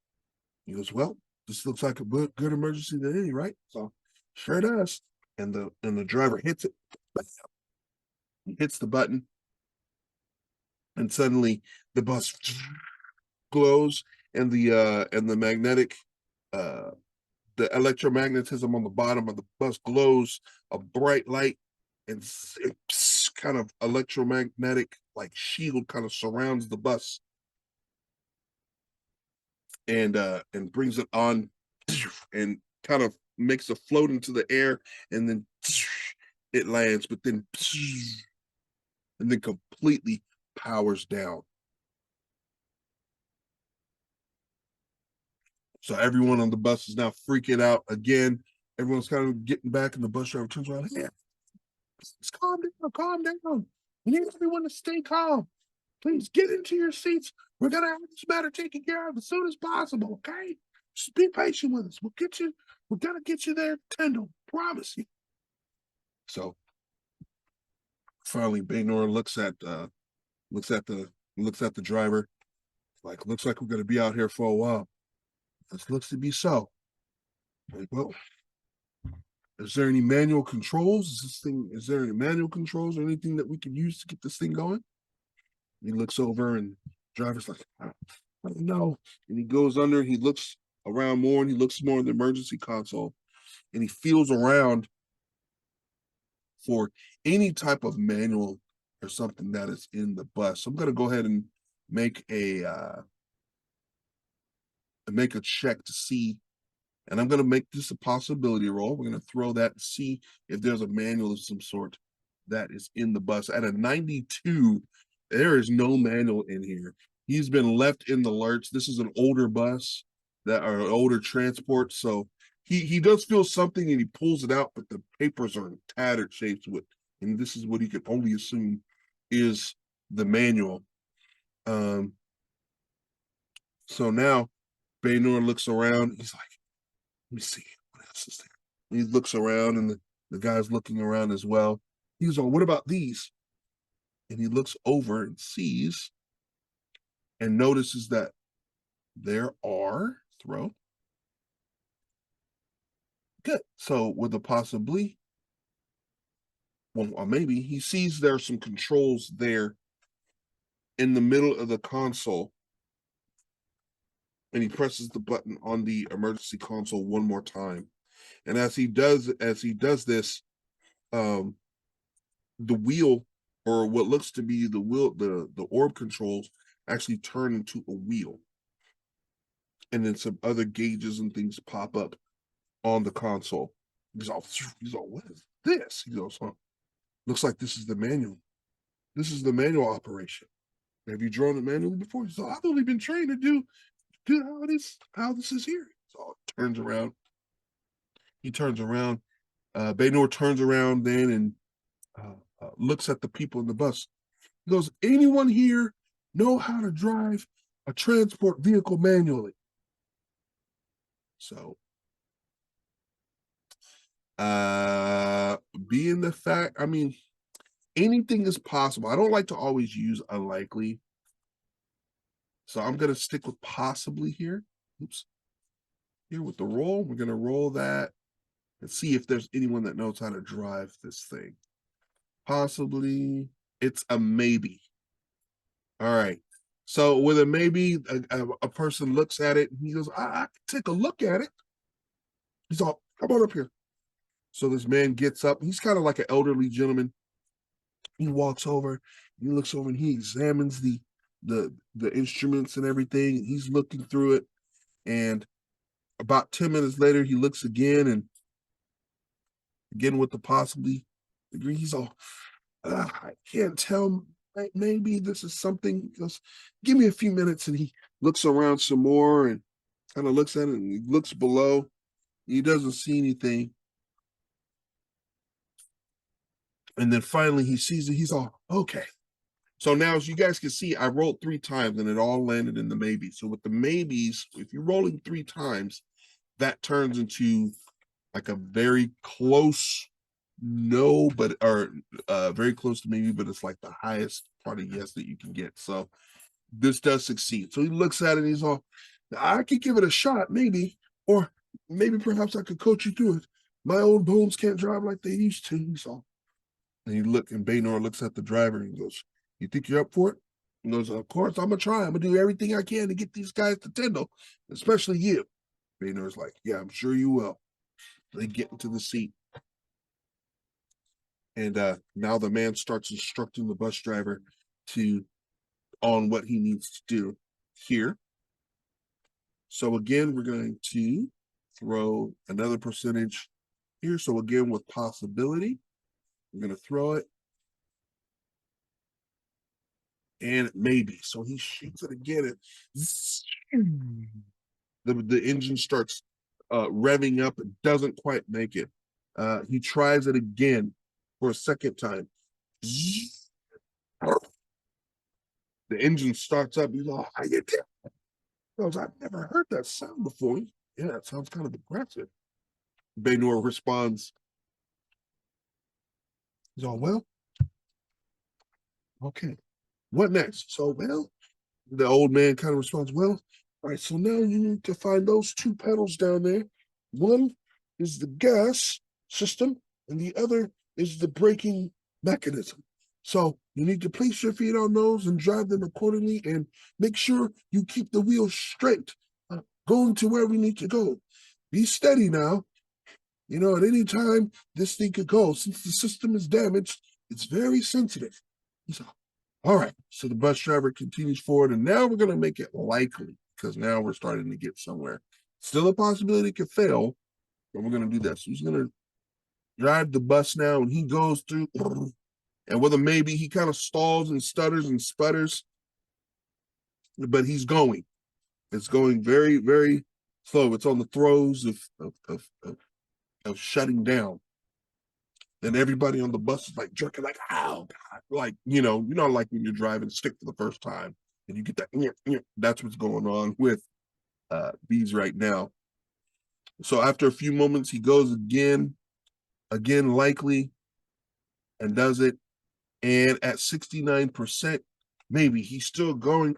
He goes, "Well, this looks like a good emergency to any, right?" So sure does. And the driver hits it. He hits the button, and suddenly the bus glows, and the magnetic the electromagnetism on the bottom of the bus glows a bright light, and it's kind of electromagnetic like shield kind of surrounds the bus and brings it on and kind of makes it float into the air, and then it lands, but then and then completely powers down. So everyone on the bus is now freaking out again. Everyone's kind of getting back, and the bus driver turns around. Hey, just calm down, calm down. We need everyone to stay calm. Please get into your seats. We're gonna have this matter taken care of as soon as possible, okay? Just be patient with us. We're gonna get you there, Tendel. Promise you. So finally Banur looks at the driver, like, looks like we're gonna be out here for a while. This looks to be so. Like, well, is there any manual controls? Is there any manual controls or anything that we can use to get this thing going? He looks over, and the driver's like, I don't know. And he goes under and he looks around more, and he looks more in the emergency console, and he feels around for any type of manual or something that is in the bus. So I'm going to go ahead and make a check to see, and I'm going to make this a possibility roll. We're going to throw that and see if there's a manual of some sort that is in the bus. At a 92, there is no manual in here. He's been left in the lurch. This is an older bus that are older transport, so he does feel something, and he pulls it out, but the papers are in tattered shapes with, and this is what he could only assume is the manual. So now Banur looks around. He's like, let me see, what else is there? And he looks around, and the guy's looking around as well. He's like, what about these? And he looks over and sees and notices that there are throw. Good. So with a possibly, well, or maybe he sees there are some controls there in the middle of the console, and he presses the button on the emergency console one more time. And as he does this, the wheel, or what looks to be the wheel, the orb controls actually turn into a wheel, and then some other gauges and things pop up on the console. He's all, what is this? He goes, huh, looks like this is the manual. This is the manual operation. Have you drawn it manually before? So I've only been trained to do how this is here. So it turns around. He turns around. Banur turns around then and looks at the people in the bus. He goes, anyone here know how to drive a transport vehicle manually? So being the fact, I mean, anything is possible. I don't like to always use unlikely, so I'm going to stick with possibly here. Oops. Here with the roll, we're going to roll that and see if there's anyone that knows how to drive this thing. Possibly, it's a maybe. All right. So with a maybe, a person looks at it and he goes, I can take a look at it. He's all, come on up here. So this man gets up. He's kind of like an elderly gentleman. He walks over, he looks over, and he examines the instruments and everything. He's looking through it, and about 10 minutes later, he looks again, and again with the possibly degree. He's all, I can't tell. Maybe this is something. He goes, give me a few minutes, and he looks around some more and kind of looks at it, and he looks below. He doesn't see anything. And then finally he sees it. He's all, okay. So now, as you guys can see, I rolled 3 times and it all landed in the maybe. So with the maybes, if you're rolling 3 times, that turns into like a very close no, but or very close to maybe, but it's like the highest part of yes that you can get. So this does succeed. So he looks at it and he's all, I could give it a shot, maybe, or maybe perhaps I could coach you through it. My old bones can't drive like they used to. He's all, and Banur looks at the driver and goes, you think you're up for it? He goes, of course, I'm gonna try. I'm gonna do everything I can to get these guys to Tyndall, especially you. Banur's like, yeah, I'm sure you will. They get into the seat. And now the man starts instructing the bus driver on what he needs to do here. So again, we're going to throw another percentage here. So again, with possibility, we're going to throw it. And maybe. So he shoots it again. And the engine starts revving up. It doesn't quite make it. He tries it again for a second time. The engine starts up. He's like, I get it. I've never heard that sound before. Yeah, it sounds kind of aggressive. Banur responds, he's all, well, okay, what next? So, well, the old man kind of responds, well, all right, so now you need to find those 2 pedals down there. One is the gas system, and the other is the braking mechanism. So you need to place your feet on those and drive them accordingly, and make sure you keep the wheels straight, going to where we need to go. Be steady now. You know, at any time, this thing could go. Since the system is damaged, it's very sensitive. He's all right. So the bus driver continues forward, and now we're going to make it likely, because now we're starting to get somewhere. Still a possibility it could fail, but we're going to do that. So he's going to drive the bus now, and he goes through, and with a maybe, he kind of stalls and stutters and sputters, but he's going. It's going very, very slow. It's on the throes of shutting down. And everybody on the bus is like jerking, like, oh God. Like, like when you're driving stick for the first time and you get that, that's what's going on with these right now. So after a few moments, he goes again likely, and does it. And at 69%, maybe he's still going.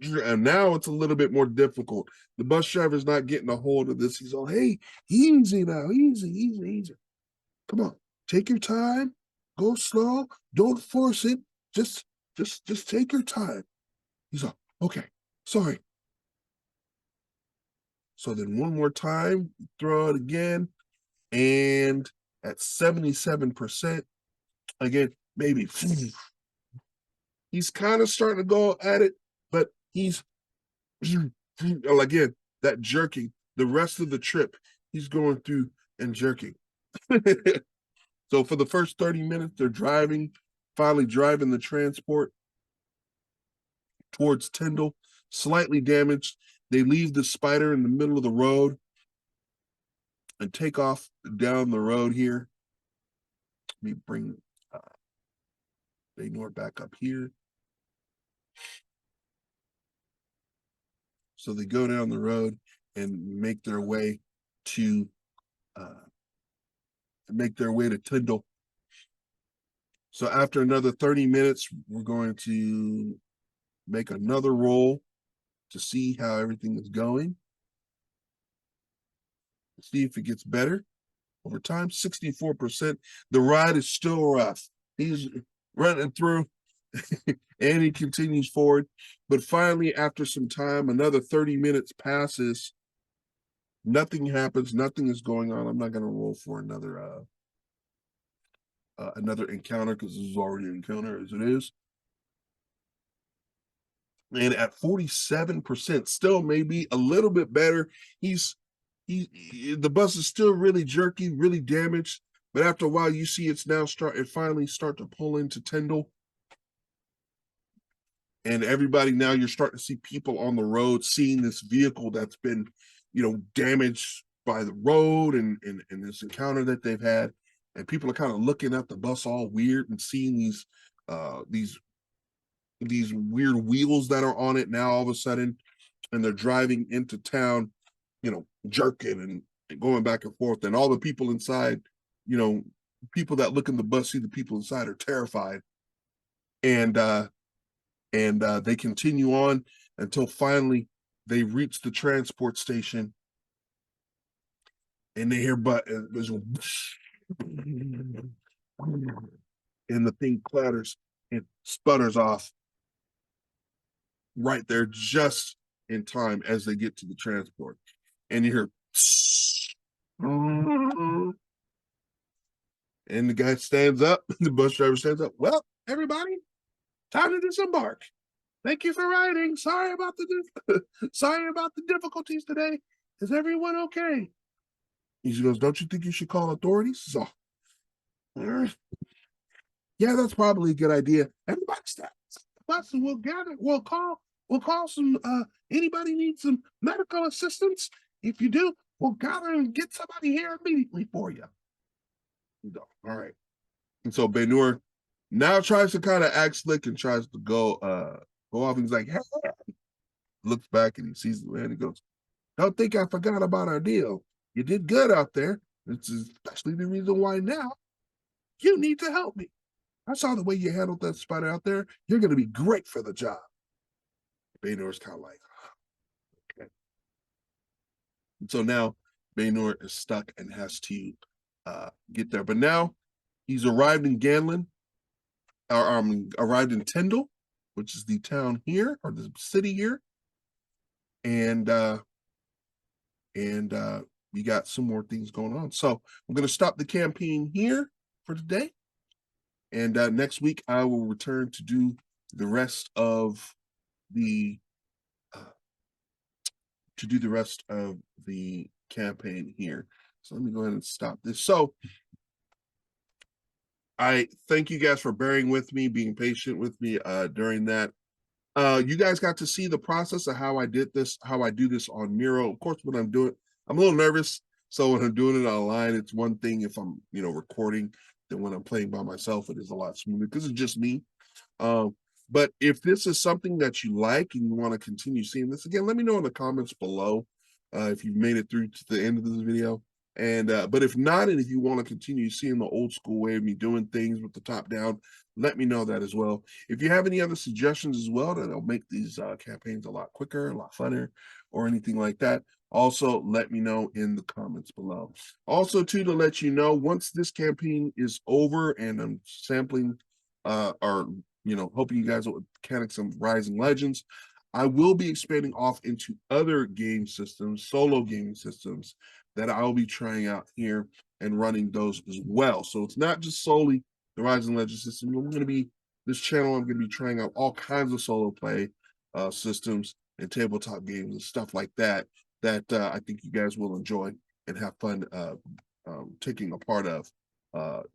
And now it's a little bit more difficult. The bus driver's not getting a hold of this. He's all, hey, easy now, easy. Come on, take your time, go slow, don't force it. Just take your time. He's like, okay, sorry. So then one more time, throw it again, and at 77%, again, maybe. He's kind of starting to go at it, but he's, again, that jerking. The rest of the trip, he's going through and jerking. So for the first 30 minutes, they're finally driving the transport towards Tyndall, slightly damaged. They leave the spider in the middle of the road and take off down the road here. Let me bring Banur back up here. So they go down the road and make their way to Tyndall. So after another 30 minutes, we're going to make another roll to see how everything is going. See if it gets better over time. 64%. The ride is still rough. He's running through and he continues forward. But finally, after some time, another 30 minutes passes. Nothing happens. Nothing is going on. I'm not going to roll for another encounter, because this is already an encounter as it is. And at 47%, still maybe a little bit better. The bus is still really jerky, really damaged. But after a while, you see it finally start to pull into Tyndall. And everybody now, you're starting to see people on the road seeing this vehicle that's been, damaged by the road and this encounter that they've had. And people are kind of looking at the bus all weird and seeing these weird wheels that are on it now all of a sudden, and they're driving into town, jerking and going back and forth. And all the people inside, people that look in the bus see the people inside are terrified. And they continue on until finally they reach the transport station, and they hear there's and the thing clatters and sputters off right there just in time as they get to the transport. And you hear and the guy stands up, the bus driver stands up. Well, everybody, time to disembark. Thank you for riding. Sorry about the difficulties today. Is everyone okay? He goes, don't you think you should call authorities? So, yeah, that's probably a good idea. Everybody stop. We'll gather. We'll call some. Anybody need some medical assistance? If you do, we'll gather and get somebody here immediately for you. All right. And so Banur now tries to kind of act slick and tries to go off. And he's like, hey, looks back and he sees the man. He goes, don't think I forgot about our deal. You did good out there. It's especially the reason why now you need to help me. I saw the way you handled that spider out there. You're going to be great for the job. Banur's kind of like, okay. And so now Banur is stuck and has to get there. But now he's arrived in Ganlin, arrived in Tyndall, which is the town here, or the city here. And we got some more things going on. So I'm going to stop the campaign here for today. And next week, I will return to do the rest of the campaign here. So let me go ahead and stop this. So I thank you guys for bearing with me, being patient with me during that. You guys got to see the process of how I do this on Miro. Of course, when I'm doing, I'm a little nervous. So when I'm doing it online, it's one thing if I'm, recording, than when I'm playing by myself, it is a lot smoother because it's just me. But if this is something that you like and you want to continue seeing this again, let me know in the comments below if you've made it through to the end of this video. And but if not, and if you want to continue seeing the old school way of me doing things with the top down, let me know that as well. If you have any other suggestions as well that'll make these campaigns a lot quicker, a lot funner, or anything like that, also let me know in the comments below. Also, too, to let you know, once this campaign is over and I'm sampling or hoping you guys will mechanics of Rising Legends, I will be expanding off into other game systems, solo gaming systems that I'll be trying out here and running those as well. So it's not just solely the Rising Legends system. I'm going to be trying out all kinds of solo play systems and tabletop games and stuff like that I think you guys will enjoy and have fun taking a part of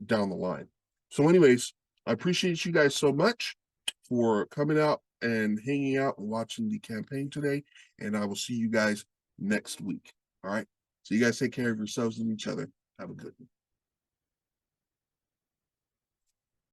down the line. So anyways, I appreciate you guys so much for coming out and hanging out and watching the campaign today. And I will see you guys next week. All right. So you guys take care of yourselves and each other. Have a good one.